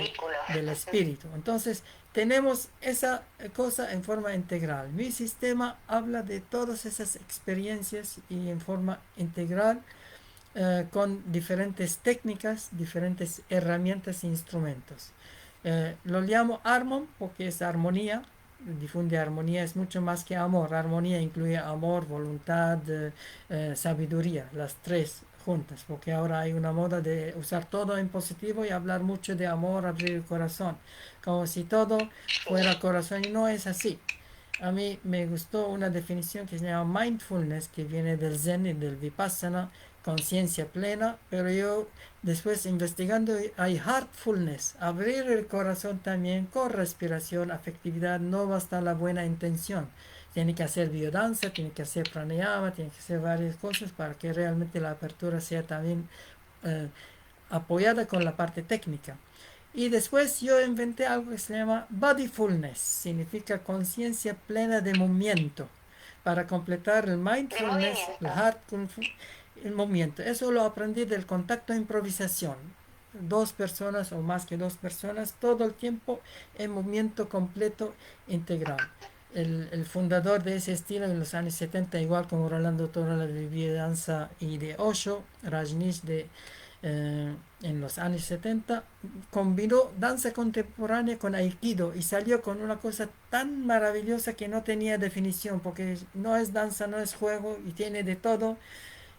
del espíritu. Entonces tenemos esa cosa en forma integral. Mi sistema habla de todas esas experiencias y en forma integral, con diferentes técnicas, diferentes herramientas e instrumentos. Lo llamo Harmon porque es armonía, difunde armonía, es mucho más que amor. Armonía incluye amor, voluntad, sabiduría, las tres juntas, porque ahora hay una moda de usar todo en positivo y hablar mucho de amor, abrir el corazón, como si todo fuera corazón, y no es así. A mí me gustó una definición que se llama mindfulness, que viene del Zen y del Vipassana, conciencia plena, pero yo después investigando hay heartfulness, abrir el corazón también con respiración, afectividad, no basta la buena intención. Tiene que hacer biodanza, tiene que hacer pranayama, tiene que hacer varias cosas para que realmente la apertura sea también eh, apoyada con la parte técnica. Y después yo inventé algo que se llama bodyfulness, significa conciencia plena de movimiento, para completar el De mindfulness, el movimiento. heart, el movimiento. Eso lo aprendí del contacto e improvisación. Dos personas o más que dos personas, todo el tiempo en movimiento completo integral. El fundador de ese estilo en los años 70, igual como Rolando Toro de danza y de Osho, Rajneesh en los años 70, combinó danza contemporánea con aikido y salió con una cosa tan maravillosa que no tenía definición, porque no es danza, no es juego y tiene de todo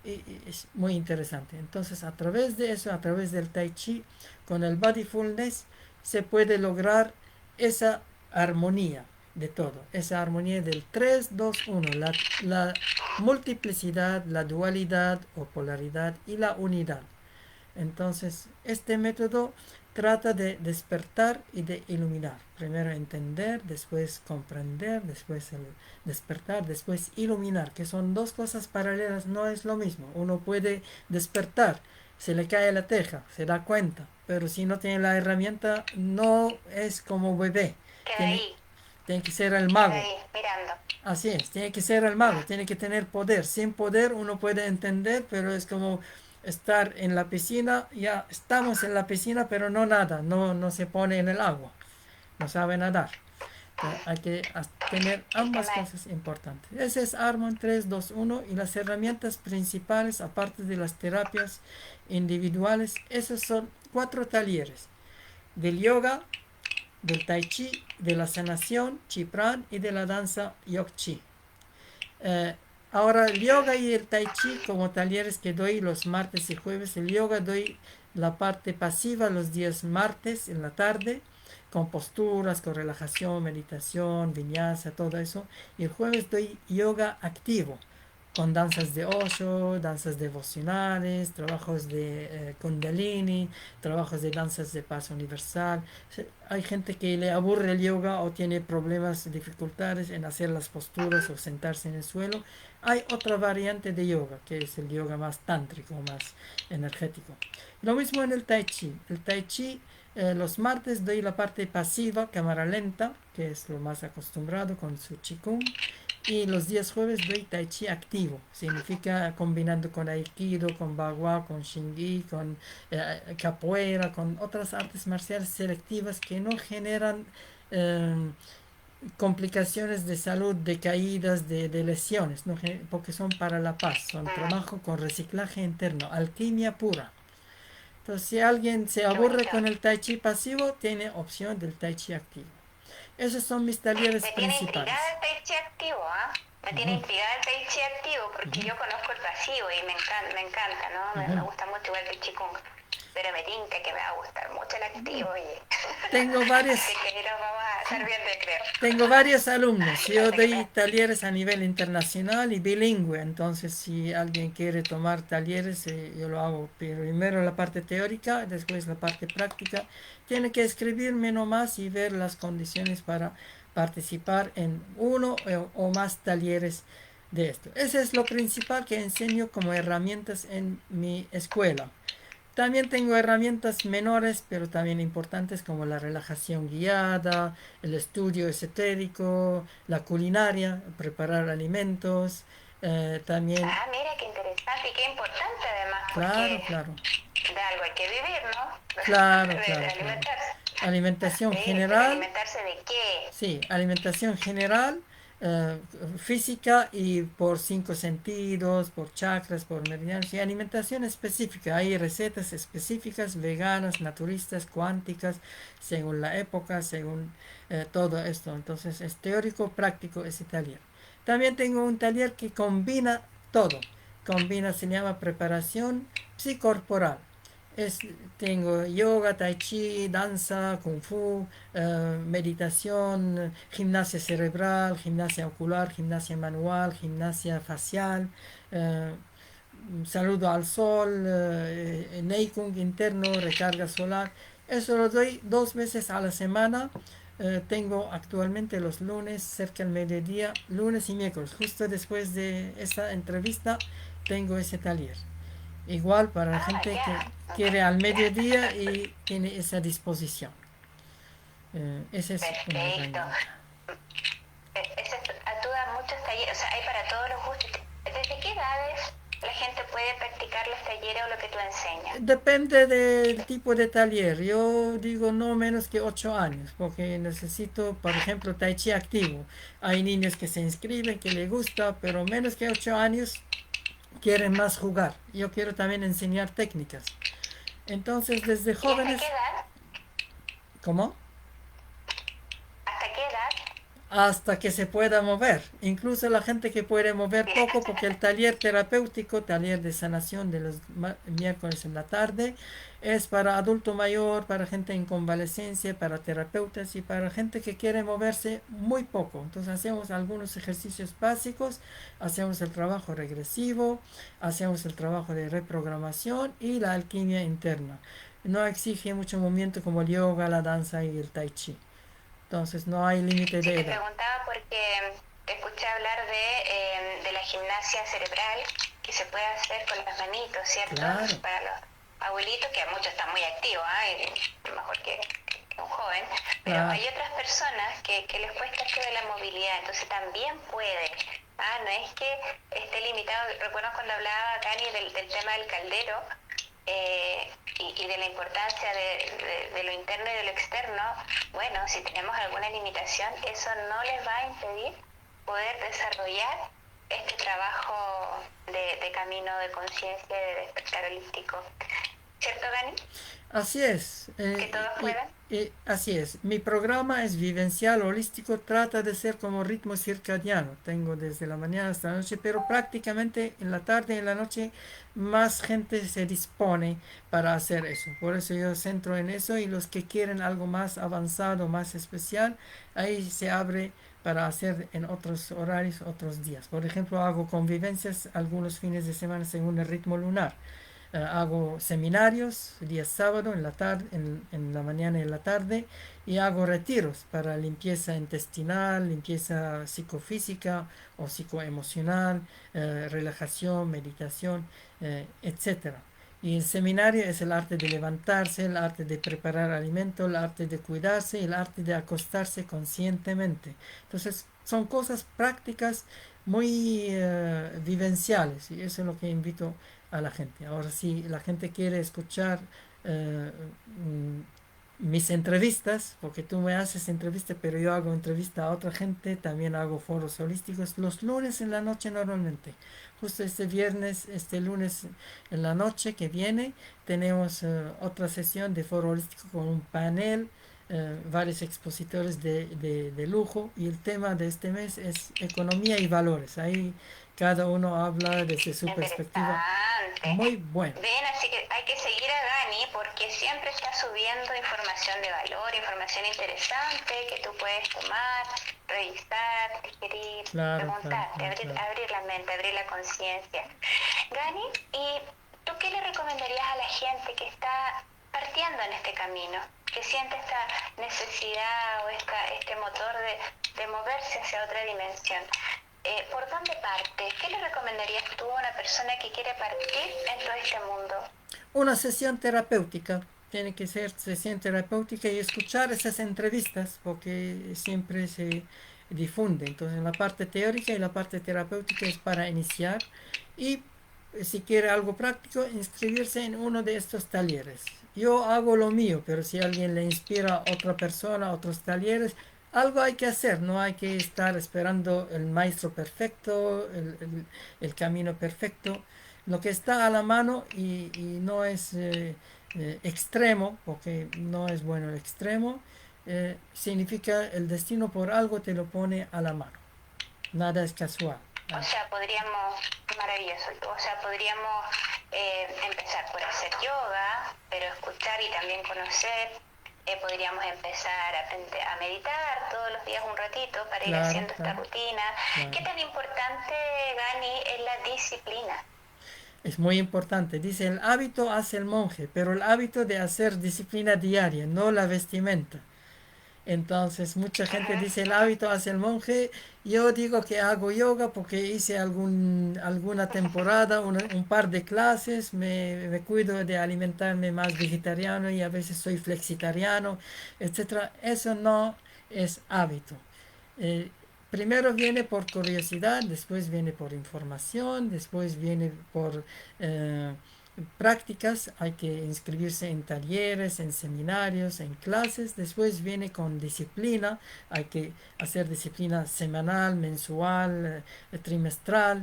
y es muy interesante. Entonces, a través de eso, a través del tai chi, con el bodyfulness, se puede lograr esa armonía de todo, esa armonía del 3-2-1, la multiplicidad, la dualidad o polaridad y la unidad. Entonces, este método trata de despertar y de iluminar. Primero entender, después comprender, después el despertar, después iluminar, que son dos cosas paralelas, no es lo mismo. Uno puede despertar, se le cae la teja, se da cuenta, pero si no tiene la herramienta, no es como bebé. Queda Tiene, ahí, tiene que ser el queda mago. ahí, mirando. Así es, tiene que ser el mago, tiene que tener poder. Sin poder uno puede entender, pero es como estar en la piscina, ya estamos en la piscina, pero no nada, no se pone en el agua, no sabe nadar. Entonces, hay que tener El ambas tema es, cosas importantes. Ese es Armon 3-2-1 y las herramientas principales, aparte de las terapias individuales, esos son 4 talleres del yoga, del tai chi, de la sanación, chi pran y de la danza yok chi. Eh, Ahora, el yoga y el tai chi como talleres que doy los martes y jueves. El yoga doy la parte pasiva los días martes en la tarde, con posturas, con relajación, meditación, vinyasa, todo eso. Y el jueves doy yoga activo, con danzas de Osho, danzas devocionales, trabajos de Kundalini, trabajos de danzas de paz universal. Hay gente que le aburre el yoga o tiene problemas, dificultades en hacer las posturas o sentarse en el suelo. Hay otra variante de yoga, que es el yoga más tántrico, más energético. Lo mismo en el tai chi. El tai chi, los martes doy la parte pasiva, cámara lenta, que es lo más acostumbrado con su Qigong. Y los días jueves doy Tai Chi activo. Significa combinando con Aikido, con Bagua, con Shingi, con Capoeira, con otras artes marciales selectivas que no generan eh, complicaciones de salud, de caídas, de lesiones, no, porque son para la paz. Son trabajo con reciclaje interno, alquimia pura. Entonces, si alguien se qué aburre bonito. con el Tai Chi pasivo, tiene opción del Tai Chi activo. Esos son mis talleres Me tiene intrigada principales. el tai chi activo, ¿ah? Me tiene intrigada el tai chi activo porque yo conozco el pasivo y me encanta, ¿no? Me gusta mucho igual que el chikung. Pero me tinca que me va a gustar mucho el activo, oye. Tengo Así varios que nos vamos a hacer bien de creo. Tengo varios alumnos. No Yo te doy creas. talleres a nivel internacional y bilingüe. Entonces, si alguien quiere tomar talleres, yo lo hago primero la parte teórica, después la parte práctica. Tiene que escribirme nomás y ver las condiciones para participar en uno o más talleres de esto. Ese es lo principal que enseño como herramientas en mi escuela. También tengo herramientas menores, pero también importantes como la relajación guiada, el estudio esotérico, la culinaria, preparar alimentos, también, Ah, mira qué interesante y qué importante además, claro, porque claro, de algo hay que vivir, ¿no? claro, De claro, claro. alimentarse. Alimentación Sí, pero general, alimentarse de qué? sí, alimentación general, eh, física y por 5 sentidos, por chakras, por meridianos y alimentación específica. Hay recetas específicas, veganas, naturistas, cuánticas, según la época, según todo esto. Entonces es teórico, práctico ese taller. También tengo un taller que combina todo. Combina, se llama preparación psicorporal. Es, tengo yoga, tai chi, danza, kung fu, meditación, gimnasia cerebral, gimnasia ocular, gimnasia manual, gimnasia facial, eh, saludo al sol, Neikung interno, recarga solar. Eso lo doy 2 veces a la semana. Tengo actualmente los lunes cerca del mediodía, lunes y miércoles. Justo después de esta entrevista tengo ese taller. Igual para la Ah, gente que ya, quiere al ya. mediodía y tiene esa disposición. Esa es una gran Perfecto. idea. Ese ayuda muchos talleres, o sea, hay para todos los gustos. ¿Desde qué edades la gente puede practicar los talleres o lo que tú enseñas? Depende del tipo de taller. Yo digo no menos que 8 años, porque necesito, por ejemplo, tai chi activo. Hay niños que se inscriben, que les gusta, pero menos que 8 años quieren más jugar. Yo quiero también enseñar técnicas. Entonces, desde ¿Y hasta qué jóvenes, edad? ¿cómo? ¿Hasta qué edad? Hasta que se pueda mover. Incluso la gente que puede mover Bien. poco, porque el taller terapéutico, taller de sanación de los miércoles en la tarde, es para adulto mayor, para gente en convalecencia, para terapeutas y para gente que quiere moverse muy poco. Entonces hacemos algunos ejercicios básicos, hacemos el trabajo regresivo, hacemos el trabajo de reprogramación y la alquimia interna. No exige mucho movimiento como el yoga, la danza y el tai chi. Entonces no hay límite Sí, de te edad. preguntaba porque te escuché hablar de la gimnasia cerebral que se puede hacer con las manitos, ¿cierto? Claro, Para los abuelitos, que a muchos están muy activos, ¿ah? Y mejor que un joven, pero claro. hay otras personas que les cuesta esto de la movilidad, entonces también puede. Ah, no es que esté limitado. Recuerdo cuando hablaba Dani del tema del caldero, y de la importancia de lo interno y de lo externo. Bueno, si tenemos alguna limitación, eso no les va a impedir poder desarrollar este trabajo de camino de conciencia y de despertar holístico. ¿Cierto, Dani? Así es. Que todos puedan. Así es. Mi programa es vivencial holístico, trata de ser como ritmo circadiano. Tengo desde la mañana hasta la noche, pero prácticamente en la tarde y en la noche más gente se dispone para hacer eso. Por eso yo centro en eso y los que quieren algo más avanzado, más especial, ahí se abre para hacer en otros horarios, otros días. Por ejemplo, hago convivencias algunos fines de semana según el ritmo lunar. Hago seminarios día sábado en la tarde, en la mañana y en la tarde, y hago retiros para limpieza intestinal, limpieza psicofísica o psicoemocional, relajación, meditación, etcétera. Y el seminario es el arte de levantarse, el arte de preparar alimento, el arte de cuidarse, el arte de acostarse conscientemente. Entonces, son cosas prácticas muy vivenciales y eso es lo que invito a la gente. Ahora, si la gente quiere escuchar eh, mis entrevistas, porque tú me haces entrevista, pero yo hago entrevista a otra gente, también hago foros holísticos los lunes en la noche normalmente. Justo este viernes, este lunes en la noche que viene, tenemos otra sesión de foro holístico con un panel, varios expositores de lujo y el tema de este mes es economía y valores. Ahí cada uno habla desde su perspectiva. Interesante. Muy bueno. Ven, así que hay que seguir a Dani porque siempre está subiendo información de valor, información interesante que tú puedes tomar, revisar, digerir, Claro, claro, preguntarte, claro, claro. abrir la mente, abrir la conciencia. Dani, ¿y tú qué le recomendarías a la gente que está partiendo en este camino, que siente esta necesidad o este motor de moverse hacia otra dimensión? ¿Por dónde parte? ¿Qué le recomendarías tú a una persona que quiere partir en todo este mundo? Una sesión terapéutica. Tiene que ser sesión terapéutica y escuchar esas entrevistas porque siempre se difunde. Entonces la parte teórica y la parte terapéutica es para iniciar y si quiere algo práctico, inscribirse en uno de estos talleres. Yo hago lo mío, pero si alguien le inspira a otra persona, a otros talleres, algo hay que hacer, no hay que estar esperando el maestro perfecto, el camino perfecto. Lo que está a la mano y no es extremo, porque no es bueno el extremo, significa el destino por algo te lo pone a la mano. Nada es casual. O sea, podríamos, maravilloso, o sea, podríamos empezar por hacer yoga, pero escuchar y también conocer. Podríamos empezar a meditar todos los días un ratito para ir Claro, haciendo esta claro, rutina. claro. ¿Qué tan importante, Gani, es la disciplina? Es muy importante. Dice, el hábito hace el monje, pero el hábito de hacer disciplina diaria, no la vestimenta. Entonces, mucha gente Ujú, dice el ujú. hábito hace el monje. Yo digo que hago yoga porque hice alguna temporada, un par de clases, me cuido de alimentarme más vegetariano y a veces soy flexitariano, etcétera. Eso no es hábito. Eh, Primero viene por curiosidad, después viene por información, después viene por eh, prácticas, hay que inscribirse en talleres, en seminarios, en clases, después viene con disciplina, hay que hacer disciplina semanal, mensual, trimestral,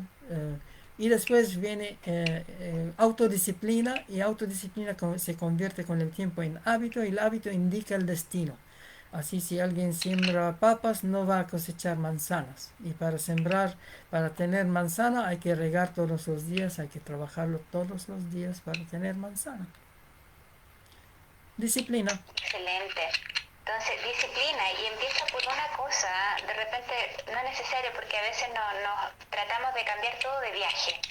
y después viene autodisciplina, y autodisciplina se convierte con el tiempo en hábito, y el hábito indica el destino. Así, si alguien siembra papas, no va a cosechar manzanas. Y para sembrar, para tener manzana, hay que regar todos los días, hay que trabajarlo todos los días para tener manzana. Disciplina. Excelente. Entonces, disciplina y empieza por una cosa, de repente no es necesario porque a veces nos tratamos de cambiar todo de viaje.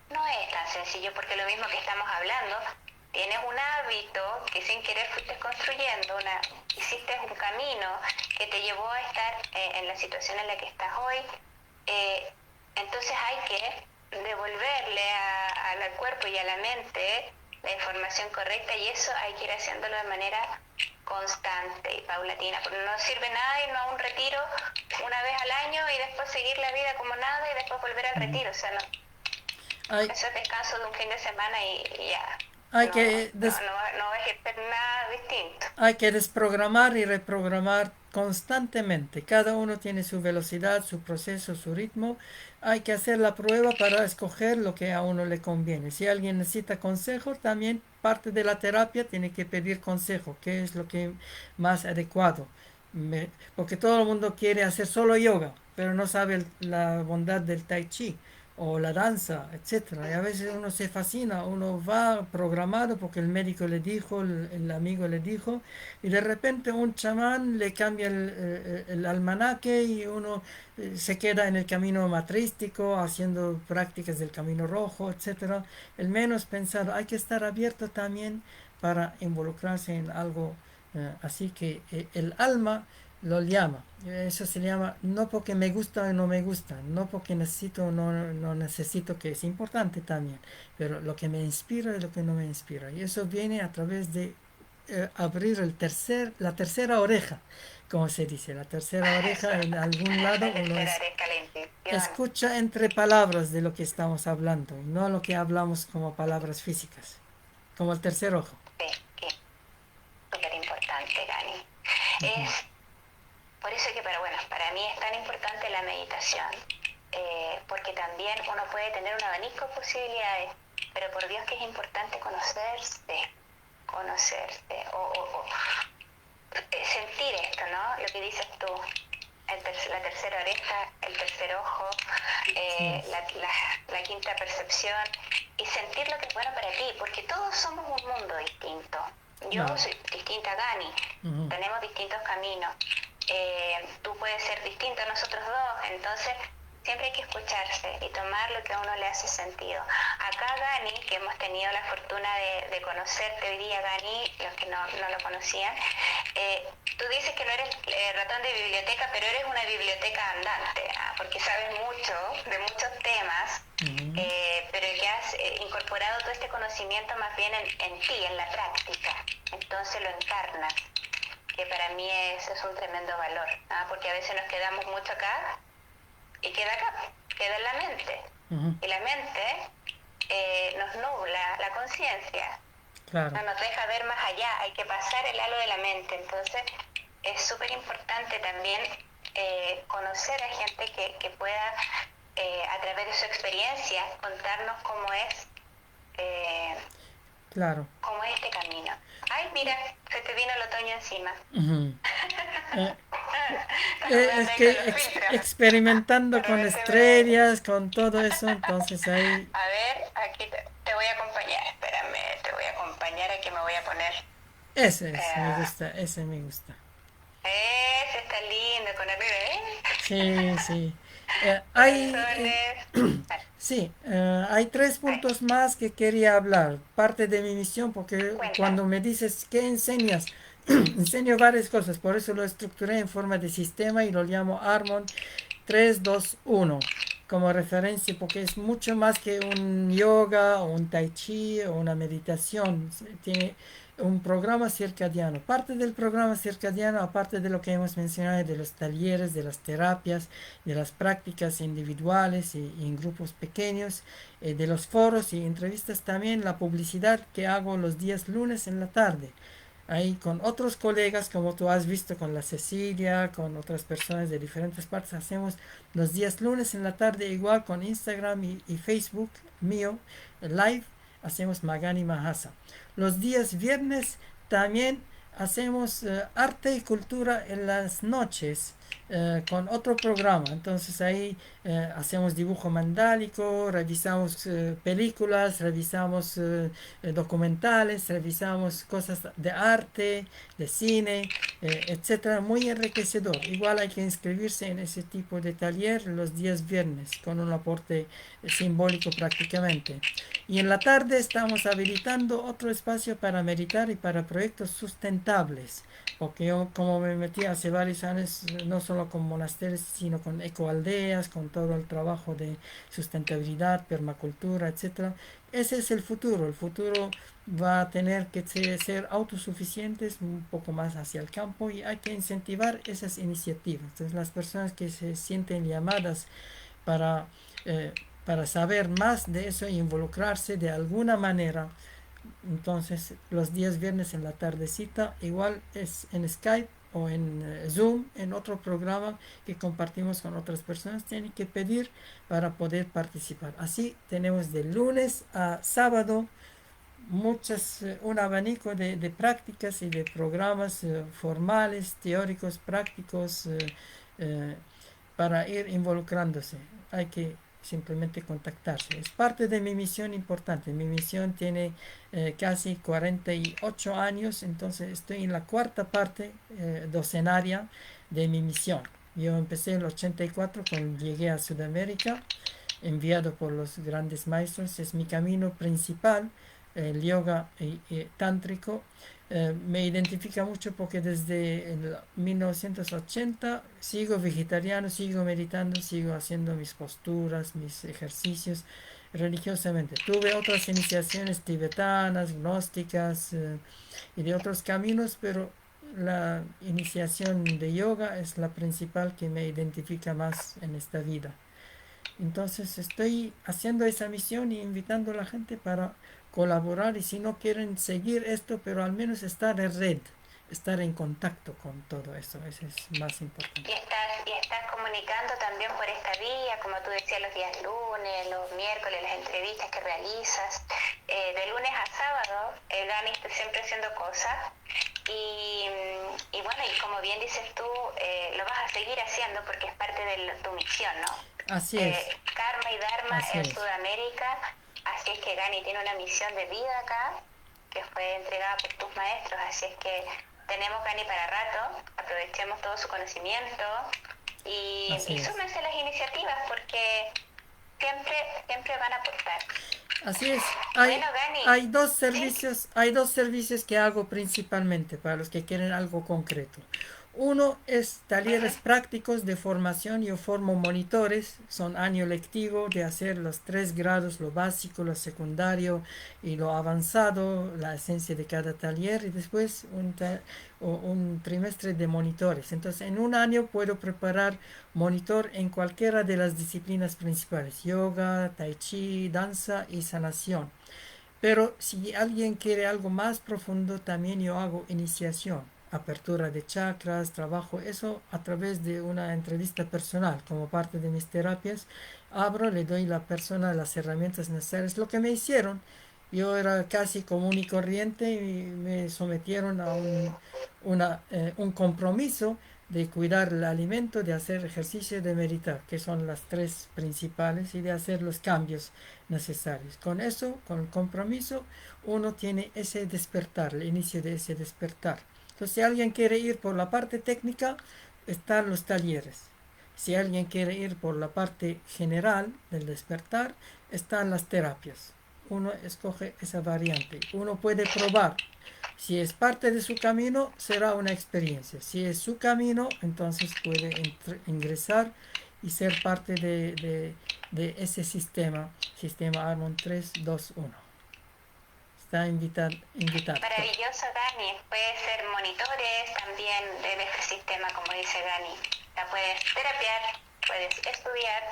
No es tan sencillo porque lo mismo que estamos hablando, tienes un hábito que sin querer fuiste construyendo, hiciste un camino que te llevó a estar en la situación en la que estás hoy. eh, entonces hay que devolverle al cuerpo y a la mente la información correcta y eso hay que ir haciéndolo de manera constante y paulatina, porque no sirve nada irnos a un retiro una vez al año y después seguir la vida como nada y después volver al retiro, o sea, no, Hay, eso es descanso de un fin de semana y ya, hay no, que no, no va a ejercer nada distinto. Hay que desprogramar y reprogramar constantemente. Cada uno tiene su velocidad, su proceso, su ritmo. Hay que hacer la prueba para escoger lo que a uno le conviene. Si alguien necesita consejo, también parte de la terapia tiene que pedir consejo, qué es lo que más adecuado. Porque todo el mundo quiere hacer solo yoga, pero no sabe la bondad del tai chi o la danza, etcétera. Y a veces uno se fascina, uno va programado porque el médico le dijo, el amigo le dijo, y de repente un chamán le cambia el almanaque y uno se queda en el camino matrístico haciendo prácticas del camino rojo, etcétera. El menos pensado, hay que estar abierto también para involucrarse en algo así que el alma lo llama. Eso se llama no porque me gusta o no me gusta, no porque necesito o no necesito, que es importante también, pero lo que me inspira y lo que no me inspira. Y eso viene a través de abrir la tercera oreja, como se dice, la tercera Eso, oreja en algún lado la uno tercera areja, la intuición. escucha entre palabras de lo que estamos hablando y no lo que hablamos como palabras físicas, como el tercer ojo. Sí, sí, súper importante, Gani. Ujú. Es por eso que para mí es tan importante la meditación, porque también uno puede tener un abanico de posibilidades, pero por Dios que es importante conocerse, sentir esto, ¿no? Lo que dices tú, la tercera oreja, el tercer ojo, Así es. la quinta percepción, y sentir lo que es bueno para ti, porque todos somos un mundo distinto. Yo Claro. soy distinta a Dani, Ujú. tenemos distintos caminos, tú puedes ser distinto a nosotros dos, entonces siempre hay que escucharse y tomar lo que a uno le hace sentido. Acá Gani, que hemos tenido la fortuna de conocerte hoy día, Gani, los que no lo conocían, tú dices que no eres ratón de biblioteca, pero eres una biblioteca andante, porque sabes mucho de muchos temas, Ujú. pero que has incorporado todo este conocimiento más bien en ti, en la práctica, entonces lo encarnas, que para mí es un tremendo valor, porque a veces nos quedamos mucho acá y queda acá, queda en la mente. Ujú. Y la mente nos nubla la conciencia, Claro. no nos deja ver más allá, hay que pasar el halo de la mente. Entonces es súper importante también conocer a gente que pueda, a través de su experiencia, contarnos eh, Claro. cómo es este camino. Ay, mira, se te vino el otoño encima. Ujú. Eh, Es Acuérdate con que los filtros. experimentando Pero con me se ve. estrellas, con todo eso, entonces ahí, A ver, aquí te voy a acompañar. Espérame, te voy a acompañar. Aquí me voy a poner. ese es, me eh, gusta, ese me gusta. ese está lindo con el bebé. Sí, sí. Hay, Corazones. sí, hay tres Ay, puntos más que quería hablar. Parte de mi misión, porque cuenta. cuando me dices qué enseñas, enseño varias cosas. Por eso lo estructuré en forma de sistema y lo llamo Harmon 3-2-1 como referencia, porque es mucho más que un yoga o un tai chi o una meditación. Tiene un programa circadiano. Parte del programa circadiano, aparte de lo que hemos mencionado, de los talleres, de las terapias, de las prácticas individuales y en grupos pequeños, de los foros y entrevistas, también la publicidad que hago los días lunes en la tarde. Ahí con otros colegas, como tú has visto con la Cecilia, con otras personas de diferentes partes, hacemos los días lunes en la tarde igual con Instagram y Facebook mío, live, hacemos Magani Mahasa. Los días viernes también hacemos arte y cultura en las noches con otro programa. Entonces ahí hacemos dibujo mandálico, revisamos películas, revisamos documentales, revisamos cosas de arte, de cine, etcétera. Muy enriquecedor. Igual hay que inscribirse en ese tipo de taller los días viernes con un aporte simbólico prácticamente. Y en la tarde estamos habilitando otro espacio para meditar y para proyectos sustentables. Porque yo como me metí hace varios años, no solo con monasterios, sino con ecoaldeas, con todo el trabajo de sustentabilidad, permacultura, etcétera. Ese es el futuro. El futuro va a tener que ser autosuficientes un poco más hacia el campo y hay que incentivar esas iniciativas. Entonces las personas que se sienten llamadas para, eh, para saber más de eso e involucrarse de alguna manera, entonces los días viernes en la tardecita igual es en Skype o en Zoom, en otro programa que compartimos con otras personas, tienen que pedir para poder participar. Así tenemos de lunes a sábado muchas, un abanico de prácticas y de programas formales, teóricos, prácticos, eh, para ir involucrándose. Hay que simplemente contactarse. Es parte de mi misión importante. Mi misión tiene casi 48 años, entonces estoy en la cuarta parte docenaria de mi misión. Yo empecé en el 84 cuando llegué a Sudamérica, enviado por los grandes maestros. Es mi camino principal, el yoga tántrico. Me identifica mucho porque desde el 1980 sigo vegetariano, sigo meditando, sigo haciendo mis posturas, mis ejercicios religiosamente. Tuve otras iniciaciones tibetanas, gnósticas y de otros caminos, pero la iniciación de yoga es la principal que me identifica más en esta vida. Entonces estoy haciendo esa misión y invitando a la gente para colaborar y si no quieren seguir esto, pero al menos estar en red, estar en contacto con todo eso, eso es más importante. Y estás comunicando también por esta vía, como tú decías, los días lunes, los miércoles, las entrevistas que realizas. De lunes a sábado, Dani está siempre haciendo cosas. Y bueno, y como bien dices tú, lo vas a seguir haciendo porque es parte de tu misión, ¿no? Así es, Karma y Dharma así en es. Sudamérica, así es que Gani tiene una misión de vida acá, que fue entregada por tus maestros, así es que tenemos Gani para rato, aprovechemos todo su conocimiento Así y es. súmense a las iniciativas porque siempre van a aportar. Así es. Bueno, Gani, ¿sí? Hay dos servicios que hago principalmente para los que quieren algo concreto. Uno es talleres Uh-huh. prácticos de formación. Yo formo monitores, son año lectivo de hacer los tres grados, lo básico, lo secundario y lo avanzado, la esencia de cada taller y después un trimestre de monitores. Entonces, en un año puedo preparar monitor en cualquiera de las disciplinas principales, yoga, tai chi, danza y sanación. Pero si alguien quiere algo más profundo, también yo hago iniciación, apertura de chakras, trabajo eso a través de una entrevista personal como parte de mis terapias. Abro, le doy a la persona las herramientas necesarias. Lo que me hicieron, yo era casi común y corriente y me sometieron a un compromiso de cuidar el alimento, de hacer ejercicio, de meditar, que son las tres principales, y de hacer los cambios necesarios. Con eso, con el compromiso, uno tiene ese despertar, el inicio de ese despertar. Entonces, si alguien quiere ir por la parte técnica, están los talleres. Si alguien quiere ir por la parte general del despertar, están las terapias. Uno escoge esa variante. Uno puede probar. Si es parte de su camino, será una experiencia. Si es su camino, entonces puede ingresar y ser parte de ese sistema Harmon 321. Está invitado. Maravilloso, Dani. Puedes ser monitores también de este sistema, como dice Dani. La puedes terapiar, puedes estudiar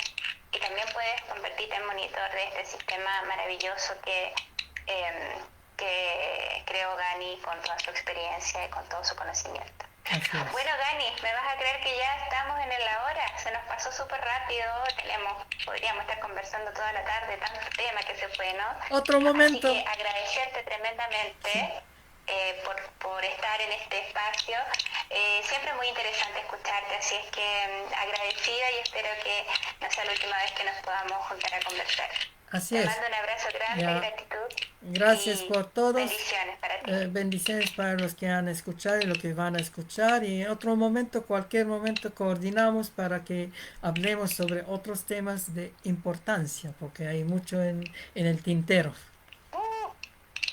y también puedes convertirte en monitor de este sistema maravilloso que creó Dani con toda su experiencia y con todo su conocimiento. Bueno, Dani, ¿me vas a creer que ya estamos en la hora? Se nos pasó súper rápido, podríamos estar conversando toda la tarde, tantos temas que se fue, ¿no? Otro momento. Así que agradecerte tremendamente por estar en este espacio. Siempre muy interesante escucharte, así es que agradecida y espero que no sea la última vez que nos podamos juntar a conversar. Así Te es. mando un abrazo grande, gratitud. Gracias por todos. Bendiciones para ti. Bendiciones para los que han escuchado y los que van a escuchar. Y en otro momento, cualquier momento, coordinamos para que hablemos sobre otros temas de importancia, porque hay mucho en el tintero.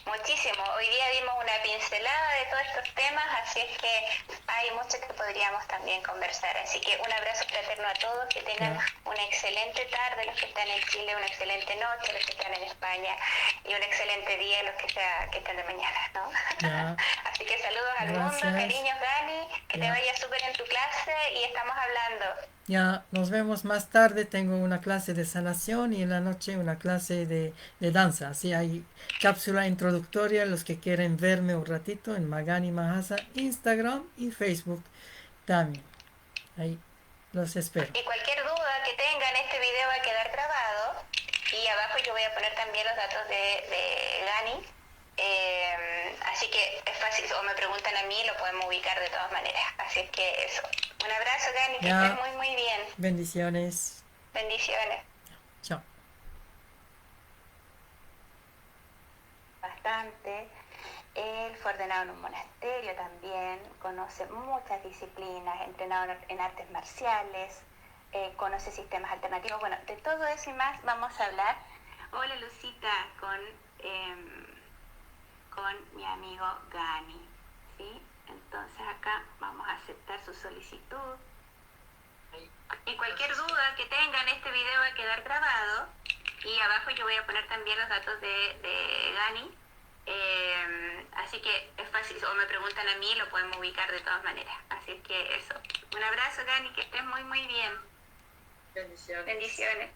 Muchísimo. Hoy día dimos una pincelada de todos estos temas, así es que hay mucho que podríamos también conversar. Así que un abrazo fraterno a todos, que tengan una excelente tarde los que están en Chile, una excelente noche los que están en España y un excelente día los que están de mañana, ¿no? Así que saludos al mundo, cariños, Dani, que te vaya súper en tu clase y estamos hablando. Ya, nos vemos más tarde. Tengo una clase de sanación y en la noche una clase de danza. Así hay cápsula introductoria. Los que quieren verme un ratito en Magani Mahasa, Instagram y Facebook también. Ahí los espero. Y cualquier duda que tengan, este video va a quedar grabado. Y abajo yo voy a poner también los datos de Gani. Así que es fácil, o me preguntan a mí, lo podemos ubicar de todas maneras. Así es que eso. Un abrazo, Gani, que estés muy, muy bien. Bendiciones. Bendiciones. Chao. Bastante. Él fue ordenado en un monasterio también, conoce muchas disciplinas, entrenado en artes marciales, conoce sistemas alternativos. Bueno, de todo eso y más vamos a hablar. Hola, Lucita, con mi amigo Gani, ¿sí? Entonces acá vamos a aceptar su solicitud. Y cualquier duda que tengan, este video va a quedar grabado. Y abajo yo voy a poner también los datos de Gani. Así que es fácil, o me preguntan a mí, lo podemos ubicar de todas maneras. Así es que eso. Un abrazo, Gani, que estés muy, muy bien. Bendiciones. Bendiciones.